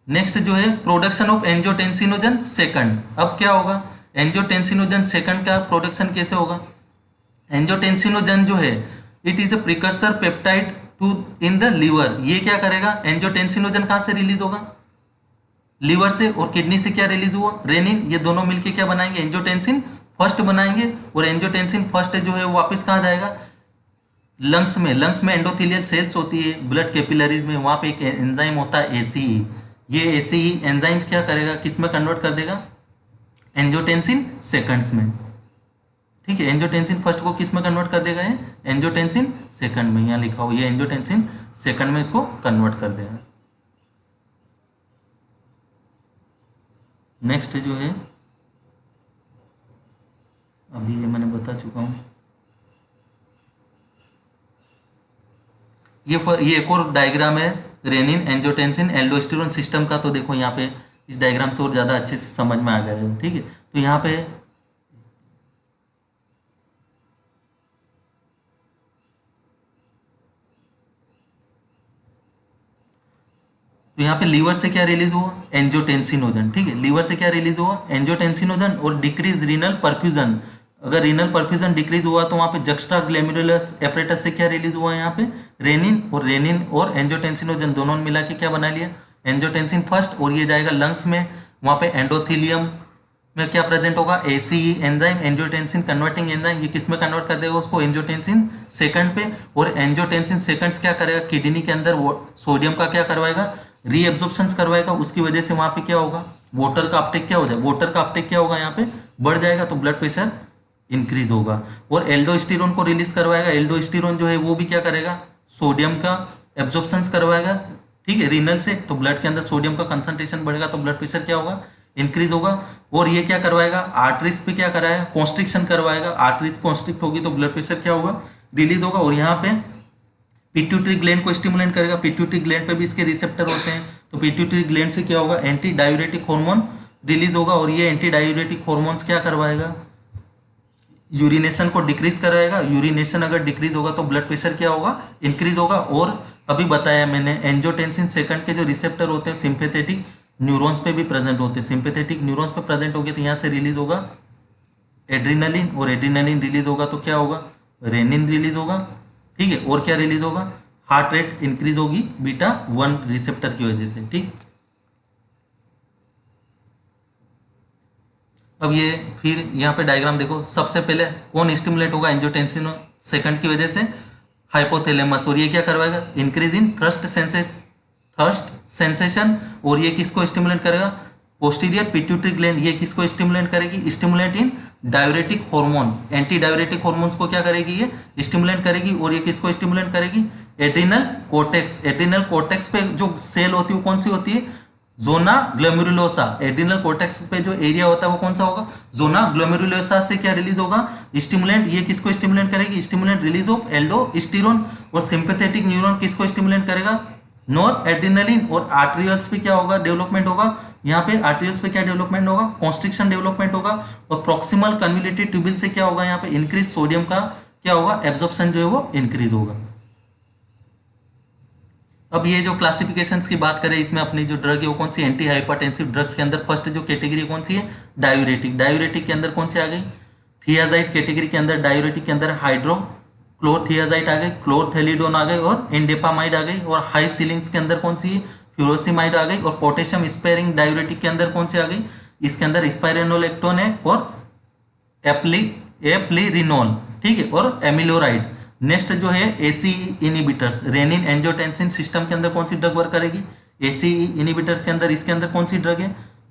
नेक्स्ट जो है प्रोडक्शन ऑफ एंजियोटेंसिनोजन सेकंड। अब क्या होगा, एंजियोटेंसिनोजन सेकंड का प्रोडक्शन कैसे होगा, एंजियोटेंसिनोजन जो है it is a precursor peptide to in the liver. ये क्या करेगा, एंजियोटेंसिनोजन कहाँ से रिलीज होगा, लीवर से, और किडनी से क्या रिलीज हुआ, रेनिन। ये दोनों मिलके क्या बनाएंगे, एंजियोटेंसिन फर्स्ट बनाएंगे, और एंजियोटेंसिन फर्स्ट जो है वो वापस कहाँ जाएगा, लंग्स में। लंग्स में एंडोथेलियल सेल्स होती है, ब्लड कैपिलरीज में, वहाँ पे एक एंजाइम होता है एसीई। ये एसीई एंजाइम क्या करेगा, किस में कन्वर्ट कर देगा, एंजियोटेंसिन सेकंड्स में। ठीक है, एंजियोटेंसिन फर्स्ट को किस में कन्वर्ट कर देगा, ये एंजियोटेंसिन सेकंड में, यहाँ लिखा हो, ये एंजियोटेंसिन सेकंड में इसको कन्वर्ट कर देगा। नेक्स्ट जो है अभी ये मैंने बता चुका हूँ, ये एक और डायग्राम है रेनिन एंजियोटेंसिन एल्डोस्टेरोन सिस्टम का। तो देखो यहाँ पे इस डायग्राम से और ज़्यादा अच्छे से समझ में आ जाएगा। ठीक है, तो यहाँ पे लीवर से क्या रिलीज हुआ, एंजियोटेंसिनोजन। ठीक है, लीवर से क्या रिलीज हुआ, एंजियोटेंसिनोजन, और डिक्रीज रीनल परफ्यूजन। अगर रीनल परफ्यूजन डिक्रीज हुआ तो वहाँ पे जक्स्ट्रा ग्लैमेरुलस एपरेटस से क्या रिलीज हुआ है यहाँ पे, रेनिन और एंजियोटेंसिनोजन दोनों ने मिला के क्या बना लिया, एंजियोटेंसिन फर्स्ट, और ये जाएगा लंग्स में, वहाँ पे एंडोथीलियम में क्या प्रेजेंट होगा, ACE enzyme, angiotensin converting enzyme, ये किस में कन्वर्ट कर देगा उसको, एंजियोटेंसिन सेकंड पे, और एंजियोटेंसिन सेकंड्स क्या करेगा, किडनी के अंदर सोडियम का क्या करवाएगा, रीएब्जॉर्प्शन करवाएगा, उसकी वजह से वहाँ पे क्या होगा, वाटर का अपटेक क्या हो जाए, वाटर का अपटेक क्या होगा यहाँ पे बढ़ जाएगा, तो ब्लड प्रेशर इंक्रीज होगा। और एल्डोस्टेरोन को रिलीज करवाएगा, एल्डोस्टेरोन जो है वो भी क्या करेगा, सोडियम का एब्जॉर्प्शन करवाएगा, ठीक है, रीनल से, तो ब्लड के अंदर सोडियम का कंसंट्रेशन बढ़ेगा, तो ब्लड प्रेशर क्या होगा, इंक्रीज होगा। और ये क्या करवाएगा, आर्टरीज पे क्या कराएगा, कॉन्स्ट्रिक्शन करवाएगा, आर्टरीज कॉन्स्ट्रिक्ट होगी तो ब्लड प्रेशर क्या होगा, रिलीज होगा। और यहाँ पे पिट्यूटरी ग्लैंड को स्टिमुलेट करेगा, पिट्यूटरी ग्लैंड पे भी इसके रिसेप्टर होते हैं, तो पिट्यूटरी ग्लैंड से क्या होगा, एंटी डायूरेटिक हार्मोन रिलीज होगा, और ये एंटी डायूरेटिक हार्मोन्स क्या करवाएगा, यूरिनेशन को डिक्रीज कराएगा, यूरिनेशन अगर डिक्रीज होगा तो ब्लड प्रेशर क्या होगा, इंक्रीज होगा। और अभी बताया मैंने एंजियोटेंसिन सेकंड के जो रिसेप्टर होते हैं सिंपैथेटिक न्यूरॉन्स पे भी प्रेजेंट होते हैं, सिंपैथेटिक न्यूरॉन्स पे प्रेजेंट हो गए तो यहाँ से रिलीज होगा एड्रीनलिन, और एड्रीनलिन रिलीज होगा तो क्या होगा, रेनिन रिलीज होगा, ठीक है, और क्या रिलीज होगा, हार्ट रेट इंक्रीज होगी बीटा 1 रिसेप्टर की वजह से, ठीक। अब ये फिर यहाँ पे डायग्राम देखो, सबसे पहले कौन स्टिमुलेट होगा, एंजियोटेंसिन सेकंड की वजह से हाइपोथैलेमस, और ये क्या करवाएगा, इंक्रीज इन थर्स्ट सेंसेशन, और ये किसको स्टिमुलेट करेगा, पोस्टीरियर पिट्यूटरी ग्लैंड, ये किसको स्टिमुलेट करेगी, stimulate in diuretic hormone, antidiuretic hormones को क्या करेगी, ये स्टिमुलेट करेगी। और ये किसको स्टिमुलेट करेगी, एड्रिनल कोर्टेक्स, एड्रिनल कोर्टेक्स पे जो सेल होती है वो कौन सी होती है, जोना ग्लोमेरुलोसा, एड्रिनल कोर्टेक्स पे जो एरिया होता है वो कौन सा होगा, जोना ग्लोमेरुलोसा से क्या रिलीज होगा, स्टिमुलेंट, ये किसको स्टिमुलेट करेगी, स्टिमुलेंट रिलीज ऑफ एल्डोस्टेरोन। और सिंपैथेटिक न्यूरॉन किसको स्टिमुलेट करेगा, नॉर एड्रिनलिन। और आर्ट्रियल्स पे क्या होगा, डेवलपमेंट होगा, यहाँ पे आर्ट्रियल्स पे क्या डेवलपमेंट होगा, कॉन्स्ट्रिक्शन डेवलपमेंट होगा। और प्रॉक्सिमल कन्वोल्यूटेड ट्यूबिल से क्या होगा, यहाँ पे इंक्रीज सोडियम का क्या होगा, एब्जॉर्प्शन जो है वो इंक्रीज होगा। अब ये जो क्लासिफिकेशंस की बात करें, इसमें अपनी जो ड्रग है वो कौन सी, एंटी हाइपरटेंसिव ड्रग्स के अंदर फर्स्ट जो कैटेगरी कौन सी है, डायूरेटिक, डायूरेटिक के अंदर कौन सी आ गई, थियाजाइड कैटेगरी के अंदर, डायूरेटिक के अंदर हाइड्रोक्लोरथियाजाइड आ गई, क्लोरथेलिडोन आ गई, और इंडेपामाइड आ गई। और हाई सीलिंग्स के अंदर कौन सी है, फ्यूरोसिमाइड आ गई। और पोटेशियम स्पेयरिंग डायूरेटिक के अंदर कौन सी आ गई, इसके अंदर स्पाइरेनोलेक्टोन है और एप्लीरिनोल, ठीक है, और एमिलोराइड। नेक्स्ट जो है AC inhibitors, renin angiotensin system के अंदर कौन सी ड्रग वर्क करेगी, एसी इनिबिटर्स के अंदर, इसके अंदर कौन सी ड्रग है,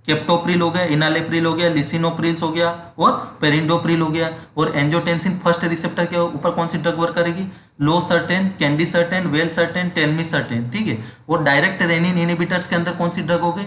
केप्टोप्रिल हो गया, इनालेप्रिल हो गया, लिसिनोप्रिल्स हो गया और पेरिंडोप्रिल हो गया। और एंजियोटेंसिन फर्स्ट रिसेप्टर के ऊपर कौन सी ड्रग वर्क करेगी, losartan, candesartan, valsartan, telmisartan, ठीक है। और डायरेक्ट रेनिन इनिबिटर्स के अंदर कौन सी ड्रग हो गई,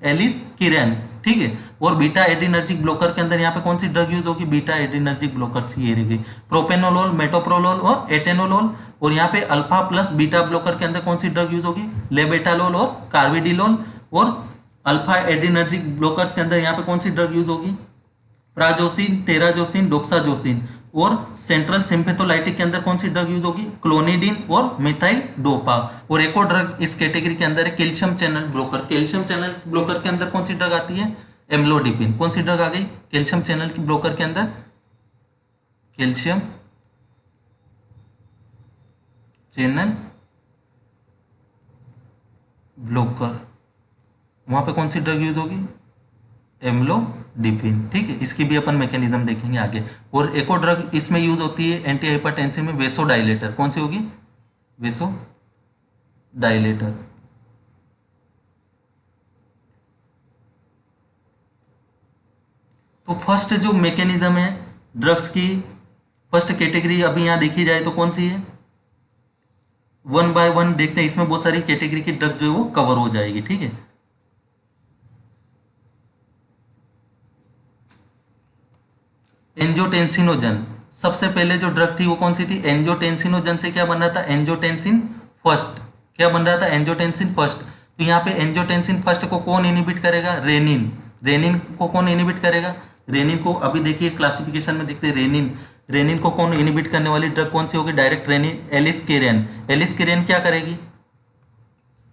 एलिसकेरेन, ठीक है। और बीटा एड्रीनर्जिक ब्लॉकर के अंदर यहाँ पे कौन सी ड्रग यूज होगी, बीटा एड्रीनर्जिक ब्लॉकर्स ये रहेगी, प्रोपेनोलोल, मेटोप्रोलोल और एटेनोलोल। और यहाँ पे अल्फा प्लस बीटा ब्लॉकर के अंदर कौन सी ड्रग यूज होगी, लेबेटालोल और कार्बिडिलोल। और अल्फा एड्रीनर्जिक ब्लॉकर्स के अंदर यहाँ पे कौन सी ड्रग यूज होगी, प्राजोसिन, टेराजोसिन, डोक्साजोसिन। और सेंट्रल सिम्पेथोलाइटिक के अंदर कौन सी ड्रग यूज होगी, क्लोनिडिन और मिथाइल डोपा। और एक और ड्रग इस कैटेगरी के अंदर है calcium channel blocker, calcium channel blocker के अंदर कौन सी ड्रग आती है, एम्लोडिपिन। कौन सी ड्रग आ गई कैल्शियम चैनल की ब्लॉकर के अंदर, कैल्शियम चैनल ब्लॉकर, वहां पे कौन सी ड्रग यूज होगी, एम्लोडिपिन, ठीक है। इसकी भी अपन मैकेनिज्म देखेंगे आगे। और एक और ड्रग इसमें यूज होती है एंटी हाइपरटेंसिव में, वेसोडाइलेटर। कौन सी होगी, वेसोडाइलेटर। तो फर्स्ट जो मैकेनिज्म है ड्रग्स की, फर्स्ट कैटेगरी अभी यहाँ देखी जाए तो कौन सी है, 1 बाय 1 देखते हैं, इसमें बहुत सारी कैटेगरी की ड्रग जो है वो कवर हो जाएगी, ठीक है। एंजियोटेंसिनोजन, सबसे पहले जो ड्रग थी वो कौन सी थी, एंजियोटेंसिनोजन से क्या बन रहा था, एंजियोटेंसिन फर्स्ट, क्या बन रहा था, एंजियोटेंसिन फर्स्ट। तो यहाँ पे एंजियोटेंसिन फर्स्ट को कौन इनिबिट करेगा, रेनिन, रेनिन को कौन इनिबिट करेगा, रेनिन को अभी देखिए क्लासिफिकेशन में देखते हैं, रेनिन को कौन इनिबिट करने वाली ड्रग कौन सी होगी, डायरेक्ट रेनिन, एलिसकेरेन क्या करेगी,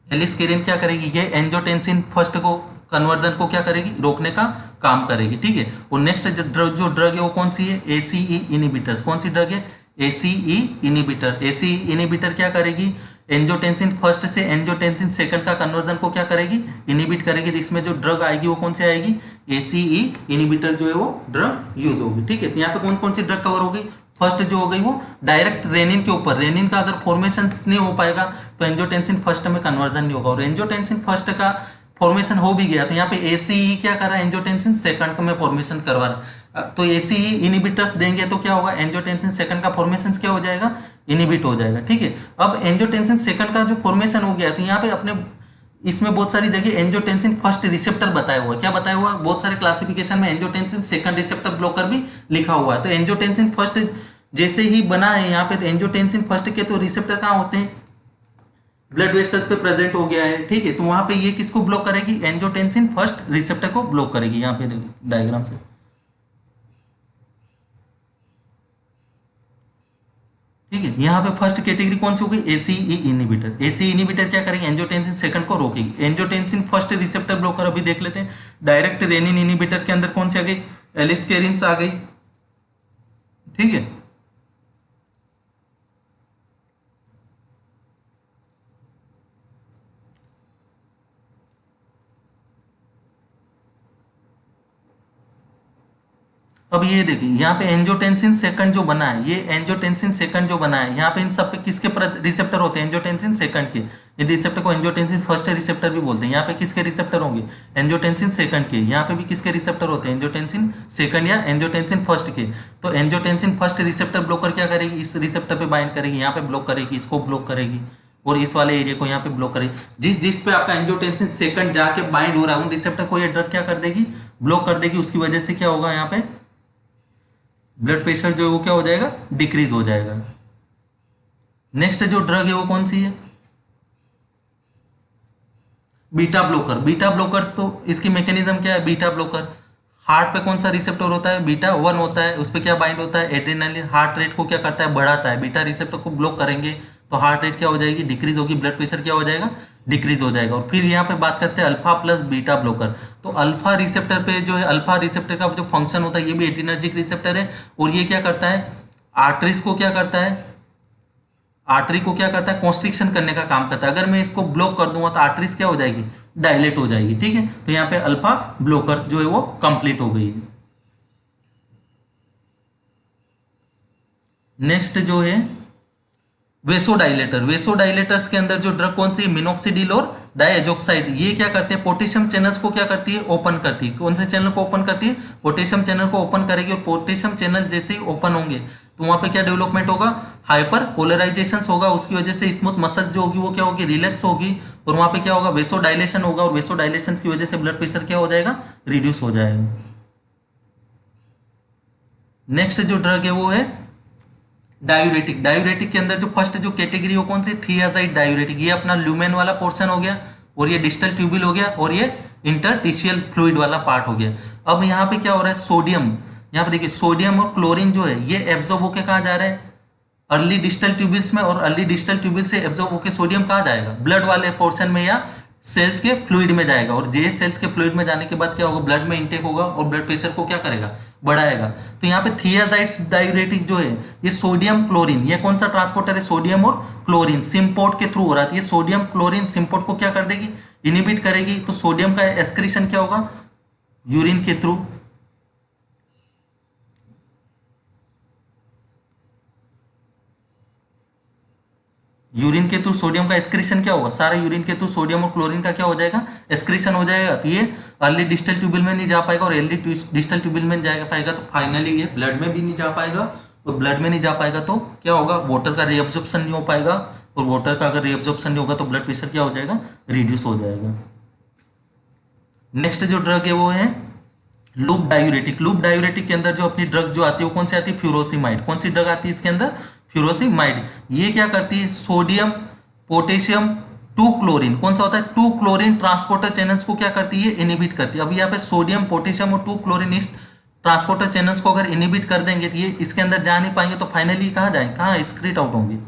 एलिसकेरेन क्या करेगी, ये एंजियोटेंसिन फर्स्ट को कन्वर्जन को क्या करेगी, रोकने का काम करेगी, ठीक है। और नेक्स्ट जो ड्रग है वो कौन सी है, एसीई इनिबिटर्स। कौन सी ड्रग है, एसीई इनिबिटर। एसीई इनिबिटर क्या करेगी, एंजियोटेंसिन फर्स्ट से एंजियोटेंसिन सेकंड का कन्वर्जन को क्या करेगी, इनिबिट करेगी। तो इसमें जो ड्रग आएगी वो कौन सी आएगी, एसीई इनिबिटर जो है वो ड्रग यूज होगी, ठीक है। तो यहाँ पे कौन कौन सी ड्रग कवर हो गई, फर्स्ट जो हो गई वो डायरेक्ट रेनिन के ऊपर, रेनिन का अगर फॉर्मेशन नहीं हो पाएगा तो एंजियोटेंसिन फर्स्ट में कन्वर्जन नहीं होगा, और एंजियोटेंसिन फर्स्ट का फॉर्मेशन हो भी गया तो यहाँ पे एसीई क्या कर रहा है, एंजियोटेंसिन सेकंड में फॉर्मेशन करवा रहा है। तो एसीई इनिबिटर्स देंगे तो क्या होगा, एंजियोटेंसिन सेकंड का फॉर्मेशन क्या हो जाएगा, इनिबिट हो जाएगा, ठीक है। अब एंजियोटेंसिन सेकंड का जो फॉर्मेशन हो गया तो यहाँ पे अपने इसमें बहुत सारी जगह एंजियोटेंसिन फर्स्ट रिसेप्टर बताया हुआ है। क्या बताया हुआ है, बहुत सारे क्लासिफिकेशन में एंजियोटेंसिन सेकंड रिसेप्टर ब्लॉकर भी लिखा हुआ है। तो एंजियोटेंसिन फर्स्ट जैसे ही बना है यहाँ पे, तो एंजियोटेंसिन फर्स्ट के तो रिसेप्टर कहाँ होते हैं, ब्लड वेसल्स पे प्रेजेंट हो गया है, ठीक है। तो वहां पे ये किसको ब्लॉक करेगी, एंजियोटेंसिन फर्स्ट रिसेप्टर को ब्लॉक करेगी। यहाँ पे देखिए डायग्राम से, ठीक है। यहाँ पे फर्स्ट कैटेगरी कौन सी होगी, एसीई इनिबिटर। एसीई इनिबिटर क्या करेगी, एंजियोटेंसिन सेकंड को रोकेगी। एंजियोटेंसिन फर्स्ट रिसेप्टर ब्लॉकर अभी देख लेते हैं। डायरेक्ट रेनिन इनिबिटर के अंदर कौन सी आ गई, एलिस्केरिन्स आ गई, ठीक है। अब ये देखिए यहाँ पे एंजियोटेंसिन सेकंड जो बना है, ये एंजियोटेंसिन सेकंड जो बना है, यहाँ पे इन सब पे किसके रिसेप्टर होते हैं, एंजियोटेंसिन सेकंड के। इन रिसेप्टर को एंजियोटेंसिन फर्स्ट रिसेप्टर भी बोलते हैं। यहाँ पे किसके रिसेप्टर होंगे, एंजियोटेंसिन सेकंड के। यहाँ पे भी किसके रिसेप्टर होते हैं, एंजियोटेंसिन सेकंड या एंजियोटेंसिन फर्स्ट के। तो एंजियोटेंसिन फर्स्ट रिसेप्टर ब्लॉकर क्या करेगी, इस रिसेप्टर पे बाइंड करेगी, यहाँ पे ब्लॉक करेगी, इसको ब्लॉक करेगी, और इस वाले एरिया को यहाँ पे ब्लॉक करेगी। जिस जिस पे आपका एंजियोटेंसिन सेकंड जाके बाइंड हो रहा है उन रिसेप्टर को ये ड्रग क्या कर देगी, ब्लॉक कर देगी। उसकी वजह से क्या होगा, यहाँ पे ब्लड प्रेशर जो है वो क्या हो जाएगा, डिक्रीज हो जाएगा। नेक्स्ट जो ड्रग है वो कौन सी है, बीटा ब्लॉकर। बीटा ब्लॉकर्स तो इसकी मैकेनिज्म क्या है, बीटा ब्लॉकर हार्ट पे कौन सा रिसेप्टर होता है, बीटा 1 होता है। उस पर क्या बाइंड होता है, एड्रेनालिन। हार्ट रेट को क्या करता है, बढ़ाता है। बीटा रिसेप्टर को ब्लॉक करेंगे तो हार्ट रेट क्या हो जाएगी, डिक्रीज होगी, ब्लड प्रेशर क्या हो जाएगा, डिक्रीज हो जाएगा। और फिर यहाँ पे बात करते हैं अल्फा प्लस बीटा ब्लॉकर। तो अल्फा रिसेप्टर पे जो है, अल्फा रिसेप्टर का जो फंक्शन होता है, ये भी एड्रेनर्जिक रिसेप्टर है, और ये क्या करता है, आर्टरीज को क्या करता है, आर्टरी को क्या करता है, कॉन्स्ट्रिक्शन करने का काम करता है। अगर मैं इसको ब्लॉक कर दूंगा तो आर्टरीज क्या हो जाएगी, डायलेट हो जाएगी, ठीक है। तो यहाँ पे अल्फा ब्लॉकर जो है वो कंप्लीट हो गई है। नेक्स्ट जो है वेसोडाइलेटर। वेसोडाइलेटर्स के अंदर जो ड्रग कौन सी है, मिनोक्सिडिल और डाइएजोक्साइड। ये क्या करते हैं, पोटेशियम चैनल्स को क्या करती है, ओपन करती है। कौन से चैनल को ओपन करती है, पोटेशियम चैनल को ओपन करेगी। और पोटेशियम चैनल जैसे ही ओपन होंगे तो वहां पे क्या डेवलपमेंट होगा, हाइपर पोलराइजेशन होगा। उसकी वजह से स्मूथ मसल जो होगी वो क्या होगी, रिलैक्स होगी, और वहां पे क्या होगा, वेसोडाइलेशन होगा, और वेसोडाइलेशन की वजह से ब्लड प्रेशर क्या हो जाएगा, रिड्यूस हो जाएगा। नेक्स्ट जो ड्रग है वो है डायूरेटिक। डायूरेटिक के अंदर जो फर्स्ट जो कैटेगरी हो कौन सी, थियाजाइड डायूरेटिक। ये अपना ल्यूमेन वाला पोर्शन हो गया, और ये डिस्टल ट्यूबिल हो गया, और ये इंटरटिशियल फ्लूइड वाला पार्ट हो गया। अब यहाँ पे क्या हो रहा है, सोडियम, यहाँ पे देखिए सोडियम और क्लोरीन जो है ये एब्जॉर्ब होके कहाँ जा रहा है, अर्ली डिस्टल ट्यूबिल्स में, और अर्ली डिस्टल ट्यूबिल से एब्जॉर्ब होकर सोडियम कहाँ जाएगा, ब्लड वाले पोर्शन में या सेल्स के फ्लूइड में जाएगा। और जे सेल्स के फ्लूइड में जाने के बाद क्या होगा, ब्लड में इंटेक होगा, और ब्लड प्रेशर को क्या करेगा, बढ़ाएगा। तो यहाँ पे थियाजाइड्स डायूरेटिक जो है ये सोडियम क्लोरीन, ये कौन सा ट्रांसपोर्टर है, सोडियम और क्लोरीन सिम्पोर्ट के थ्रू हो रहा है। ये सोडियम क्लोरीन सिम्पोर्ट को क्या कर देगी, इनिबिट करेगी। तो सोडियम का एक्सक्रीशन क्या होगा, यूरिन के थ्रू। यूरिन के थ्रू सोडियम का एक्सक्रीशन क्या होगा, सारा यूरिन के थ्रू सोडियम और क्लोरीन का क्या हो जाएगा, एक्सक्रीशन हो जाएगा। तो ये अर्ली डिस्टल ट्यूबिल में नहीं जा पाएगा, और अर्ली डिस्टल ट्यूबिल में जा पाएगा तो फाइनली ये ब्लड में भी नहीं जा पाएगा। और ब्लड में नहीं जा पाएगा तो क्या होगा, वाटर का रीअब्जॉर्प्शन नहीं हो पाएगा, और वाटर का अगर रीअब्जॉर्प्शन नहीं होगा तो ब्लड प्रेशर क्या हो जाएगा, रिड्यूस हो जाएगा। नेक्स्ट जो ड्रग है वो है लूप डायूरेटिक। लूप डायूरेटिक के अंदर जो अपनी ड्रग जो आती है वो कौन सी आती है, फ्यूरोसिमाइड। कौन सी ड्रग आती है इसके अंदर, फ्यूरोसिमाइड। ये क्या करती है, सोडियम पोटेशियम 2 क्लोरीन, कौन सा होता है, 2 क्लोरीन ट्रांसपोर्टर चैनल्स को क्या करती है, इनिबिट करती है। अब यहाँ पे सोडियम पोटेशियम और 2 क्लोरीन इस ट्रांसपोर्टर चैनल्स को अगर इनिबिट कर देंगे तो ये इसके अंदर जा नहीं पाएंगे, तो फाइनली कहाँ जाएंगे, कहाँ एक्सक्रीट आउट होंगे,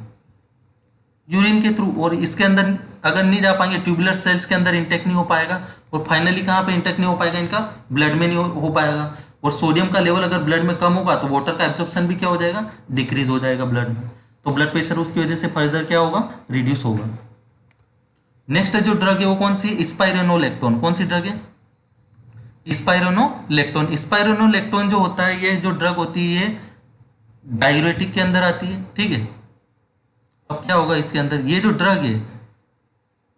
यूरिन के थ्रू। और इसके अंदर अगर नहीं जा पाएंगे ट्यूबुलर सेल्स के अंदर इंटेक्ट नहीं हो पाएगा, और फाइनली कहाँ पे इंटेक्ट नहीं हो पाएगा, इनका ब्लड में नहीं हो पाएगा। और सोडियम का लेवल अगर ब्लड में कम होगा तो वाटर का एब्जॉर्प्शन भी क्या हो जाएगा, डिक्रीज हो जाएगा ब्लड में, तो ब्लड प्रेशर उसकी वजह से फर्दर क्या होगा, रिड्यूस होगा। नेक्स्ट जो ड्रग है वो कौन सी है, स्पाइरोनोलेक्टोन। कौन सी ड्रग है, स्पाइरोनोलेक्टोन। स्पाइरोनोलेक्टोन जो होता है, ये जो ड्रग होती है डाययूरेटिक के अंदर आती है, ठीक है। अब क्या होगा इसके अंदर, ये जो ड्रग है,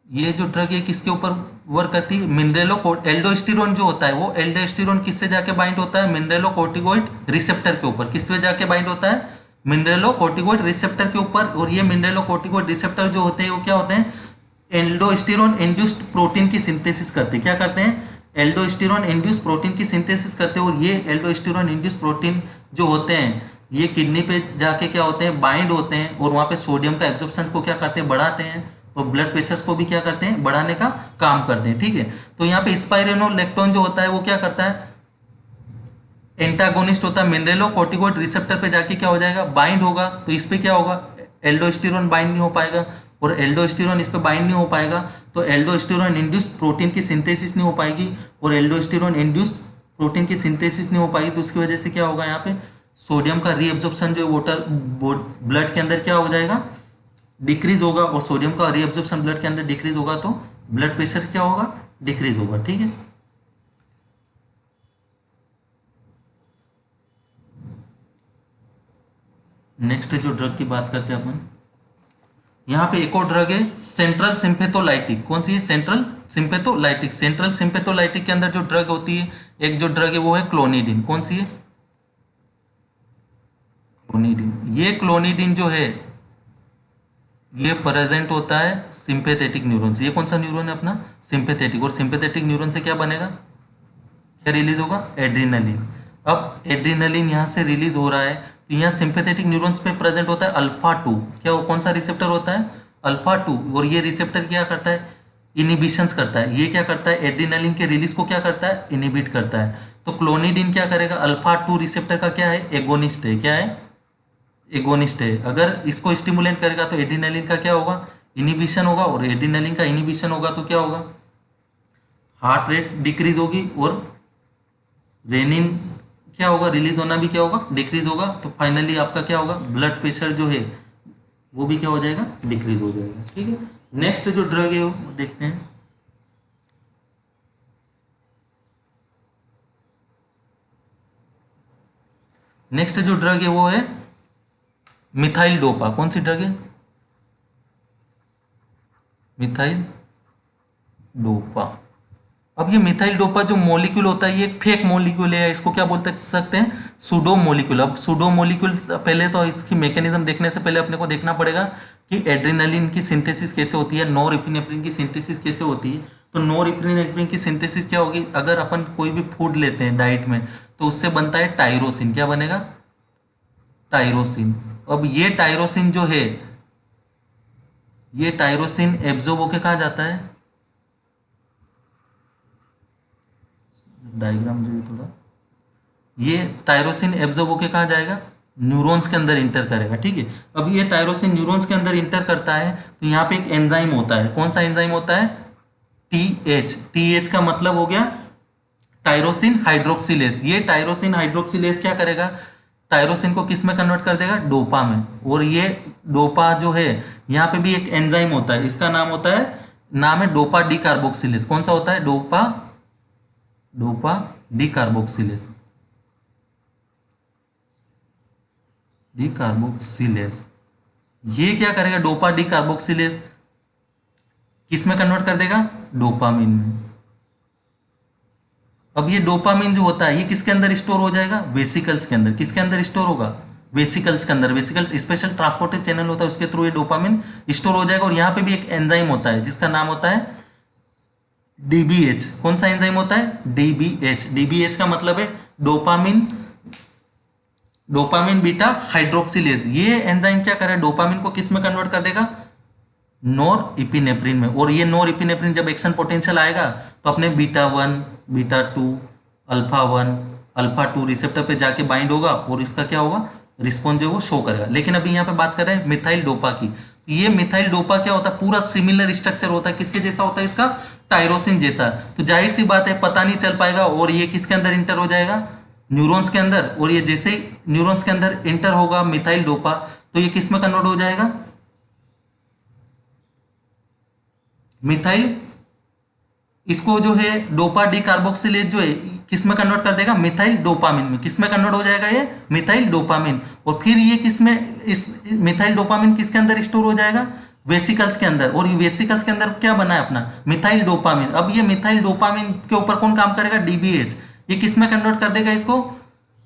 ये जो ड्रग है किसके ऊपर वर्क करती है, मिनरेलो एल्डोस्टेरोन जो होता है, वो एल्डोस्टेरोन किससे जाके बाइंड होता है, मिनरेलो कोर्टिकोइड रिसेप्टर के ऊपर। किससे जाके बाइंड होता है, मिनरेलो कोर्टिकोइड रिसेप्टर के ऊपर। और ये मिनरेलो कोर्टिकोइड रिसेप्टर जो होते हैं वो क्या होते हैं, एल्डोस्टेरोन इंड्यूस्ड प्रोटीन की सिंथेसिस करते हैं। क्या करते हैं, एल्डोस्टेरोन इंड्यूस्ड प्रोटीन की सिंथेसिस करते हैं। और ये एल्डोस्टेरोन इंड्यूस्ड प्रोटीन जो होते हैं ये किडनी पे जाके क्या होते हैं, बाइंड होते हैं, और वहाँ पे सोडियम का एब्जॉर्प्शन को क्या करते हैं, बढ़ाते हैं, और ब्लड प्रेशर को भी क्या करते हैं, बढ़ाने का काम करते हैं, ठीक है। तो यहाँ पे स्पाइरोनोलेक्टोन जो होता है वो क्या करता है, एंटागोनिस्ट होता है, मिनरेलो कोर्टिकोइड रिसेप्टर पे जाके क्या हो जाएगा, बाइंड होगा। तो इस पे क्या होगा, एल्डोस्टेरोन बाइंड नहीं हो पाएगा, और एल्डोस्टेरोन इस पे बाइंड नहीं हो पाएगा, तो एल्डोस्टेरोन इंड्यूस प्रोटीन की सिंथेसिस नहीं हो पाएगी, और एल्डोस्टेरोन इंड्यूस प्रोटीन की सिंथेसिस नहीं हो पाएगी, तो उसकी वजह से क्या होगा, यहाँ पे सोडियम का रीअब्जॉर्प्शन जो वाटर ब्लड के अंदर क्या हो जाएगा, डिक्रीज होगा। और सोडियम का रीअब्जॉर्प्शन ब्लड के अंदर डिक्रीज होगा तो ब्लड प्रेशर क्या होगा, डिक्रीज होगा, ठीक है। नेक्स्ट जो ड्रग की बात करते हैं अपन, यहाँ पे एक और ड्रग है सेंट्रल सिम्पेथोलाइटिक। कौन सी है, सेंट्रल सिम्पेथोलाइटिक। सेंट्रल सिम्पेथोलाइटिक के अंदर जो ड्रग होती है, एक जो ड्रग है वो है क्लोनिडिन। कौन सी है, क्लोनिडिन। ये क्लोनिडिन जो है ये प्रेजेंट होता है सिंपैथेटिक न्यूरॉन से। ये कौन सा न्यूरॉन है अपना, सिंपैथेटिक। और सिंपैथेटिक न्यूरॉन से क्या बनेगा, क्या रिलीज होगा, एड्रीनलिन। अब एड्रीनलिन यहाँ से रिलीज हो रहा है, तो यहाँ सिंपैथेटिक न्यूरॉन्स पे प्रेजेंट होता है अल्फा 2। क्या वो कौन सा रिसेप्टर होता है, अल्फा 2। और ये रिसेप्टर क्या करता है, इनिबिशंस करता है। ये क्या करता है, एड्रीनलिन के रिलीज को क्या करता है, इनिबिट करता है। तो क्लोनिडिन क्या करेगा, अल्फा 2 रिसेप्टर का क्या है, एगोनिस्ट है। क्या है, एगोनिस्ट है। अगर इसको स्टिमुलेट करेगा तो एड्रीनलिन का क्या होगा, इनिबिशन होगा, और एड्रीनलिन का इनिबिशन होगा तो क्या होगा, हार्ट रेट डिक्रीज होगी, और रेनिन क्या होगा, रिलीज होना भी क्या होगा, डिक्रीज होगा। तो फाइनली आपका क्या होगा, ब्लड प्रेशर जो है वो भी क्या हो जाएगा, डिक्रीज हो जाएगा, ठीक है। नेक्स्ट जो ड्रग है वो देखते हैं, नेक्स्ट जो ड्रग है वो है मिथाइल डोपा। कौन सी ड्रग है, मिथाइल डोपा। अब ये मिथाइल डोपा जो मॉलिक्यूल होता है ये एक फेक मॉलिक्यूल है, इसको क्या बोलते सकते हैं, सूडो मॉलिक्यूल। अब सूडो मॉलिक्यूल पहले तो इसकी मैकेनिज्म देखने से पहले अपने को देखना पड़ेगा कि एड्रेनालिन की सिंथेसिस कैसे होती है, नॉरएपिनेफ्रिन की सिंथेसिस कैसे होती है। तो नॉरएपिनेफ्रिन की सिंथेसिस क्या होगी, अगर अपन कोई भी फूड लेते हैं डाइट में तो उससे बनता है टायरोसिन। क्या बनेगा, टायरोसिन। अब ये टायरोसिन जो है, ये टायरोसिन एब्जॉर्ब होके कहाँ जाता है, डायग्राम जो है थोड़ा, ये टायरोसिन एब्जॉर्ब होके कहाँ जाएगा, न्यूरॉन्स के अंदर इंटर करेगा, ठीक है। अब ये टायरोसिन न्यूरॉन्स के अंदर इंटर करता है तो यहाँ पे एक एंजाइम होता है। कौन सा एंजाइम होता है, टीएच। टीएच का मतलब हो गया टायरोसिन हाइड्रोक्सिलेज। ये टायरोसिन हाइड्रोक्सिलेज क्या करेगा, टायरोसिन को किस में कन्वर्ट कर देगा, डोपा में। और ये डोपा जो है यहाँ पे भी एक एंजाइम होता है, इसका नाम होता है, नाम है डोपा डी कार्बोक्सिलेज। कौन सा होता है, dopa D carboxylase, D carboxylase. ये क्या करेगा, डोपा डी कार्बोक्सिलेज किस में कन्वर्ट कर देगा, डोपामिन में। अब ये डोपामिन जो होता है ये किसके अंदर स्टोर हो जाएगा, वेसिकल्स के अंदर। किसके अंदर स्टोर होगा, वेसिकल्स के अंदर। वेसिकल स्पेशल ट्रांसपोर्टेड चैनल होता है, उसके थ्रू ये डोपामिन स्टोर हो जाएगा। और यहाँ पे भी एक एंजाइम होता है जिसका नाम होता है डीबीएच। कौन सा एंजाइम होता है, डीबीएच। डीबीएच का मतलब है डोपामिन बीटा हाइड्रोक्सिलेज। ये एंजाइम क्या करे, डोपामिन को किस में कन्वर्ट कर देगा, नॉरएपिनेफ्रिन में। और ये नॉरएपिनेफ्रिन जब एक्शन पोटेंशियल आएगा तो अपने beta 1 beta 2 alpha 1 alpha 2 receptor पे जाके बाइंड होगा और इसका क्या होगा, रिस्पॉन्स जो है वो शो करेगा। लेकिन अभी यहाँ पे बात कर रहे हैं मिथाइल डोपा की। ये मिथाइल डोपा क्या होता है, पूरा सिमिलर स्ट्रक्चर होता है, किसके जैसा होता है इसका, टायरोसिन जैसा। तो जाहिर सी बात है पता नहीं चल पाएगा, और ये किसके अंदर इंटर हो जाएगा, न्यूरॉन्स के अंदर। और ये जैसे ही न्यूरॉन्स के अंदर इंटर होगा मिथाइल डोपा, तो ये किस में कन्वर्ट हो जाएगा, मिथाइल, इसको जो है डोपा डी कार्बोक्सिलेज जो है किस में कन्वर्ट कर देगा, मिथाइल डोपामिन में। किस में कन्वर्ट हो जाएगा ये, मिथाइल डोपामिन। और फिर ये किस में, इस मिथाइल डोपामिन किसके अंदर स्टोर हो जाएगा, वेसिकल्स के अंदर। और वेसिकल्स के अंदर क्या बना है अपना, मिथाइल डोपामिन। अब ये मिथाइल डोपामिन के ऊपर कौन काम करेगा, डीबीएच। ये किस में कन्वर्ट कर देगा इसको,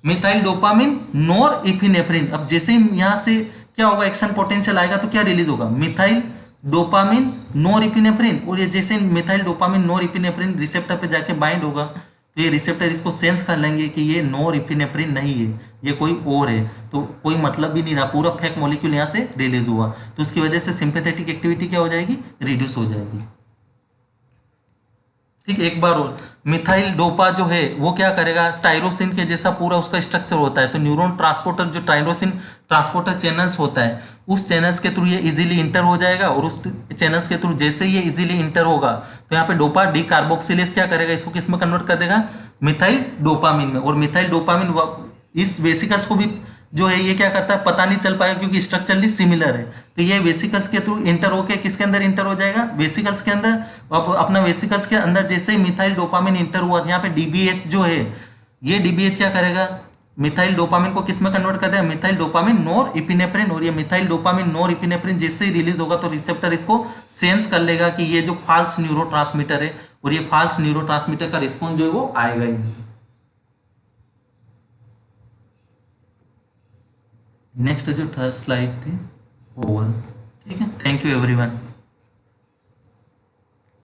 मिथाइल डोपामिन नॉर इपिनेफ्रिन। अब जैसे ही यहाँ से क्या होगा, एक्शन पोटेंशियल आएगा तो क्या रिलीज होगा, मिथाइल डोपामिन नोरइपिनेफ्रिन। और ये जैसे मिथाइल डोपामिन नोरइपिनेफ्रिन रिसेप्टर पे जाके बाइंड होगा, तो ये रिसेप्टर इसको सेंस कर लेंगे कि ये नोरइपिनेफ्रिन नहीं है, ये कोई और है। तो कोई मतलब भी नहीं रहा, पूरा फेक मॉलिक्यूल यहाँ से रिलीज हुआ। तो उसकी वजह से सिंपैथेटिक एक्टिविटी क्या हो जाएगी, रिड्यूस हो जाएगी। ठीक, एक बार और, मिथाइल डोपा जो है वो क्या करेगा, टायरोसिन के जैसा पूरा उसका स्ट्रक्चर होता है। तो न्यूरॉन ट्रांसपोर्टर जो टायरोसिन ट्रांसपोर्टर चैनल्स होता है, उस चैनल्स के थ्रू ये इजीली इंटर हो जाएगा। और उस चैनल्स के थ्रू जैसे ही ये इजीली इंटर होगा, तो यहाँ पे डोपा डी कार्बोक्सिलेज क्या करेगा, इसको किस में कन्वर्ट कर देगा, मिथाइल डोपामिन में। और मिथाइल डोपामिन इस वेसिकल्स को भी जो है ये क्या करता है, पता नहीं चल पाएगा क्योंकि स्ट्रक्चरली सिमिलर है। तो ये वेसिकल्स के थ्रू इंटर होके किसके अंदर इंटर हो जाएगा, वेसिकल्स के अंदर। अपना वेसिकल्स के अंदर जैसे ही मिथाइल डोपामिन इंटर हुआ, यहाँ पे डीबीएच जो है, ये डीबीएच क्या करेगा, मिथाइल डोपामिन को किस में कन्वर्ट कर देगा, मिथाइल डोपामिन नोर इपिनेफ्रिन। और ये मिथाइल डोपामिन नोर इपिनेफ्रिन जैसे ही रिलीज होगा, तो रिसेप्टर इसको सेंस कर लेगा कि ये जो फाल्स न्यूरोट्रांसमीटर है, और ये फाल्स न्यूरोट्रांसमीटर का रिस्पॉन्स जो है वो आएगा ही। नेक्स्ट जो थर्ड स्लाइड थी, ओवर। ठीक है, थैंक यू एवरीवन।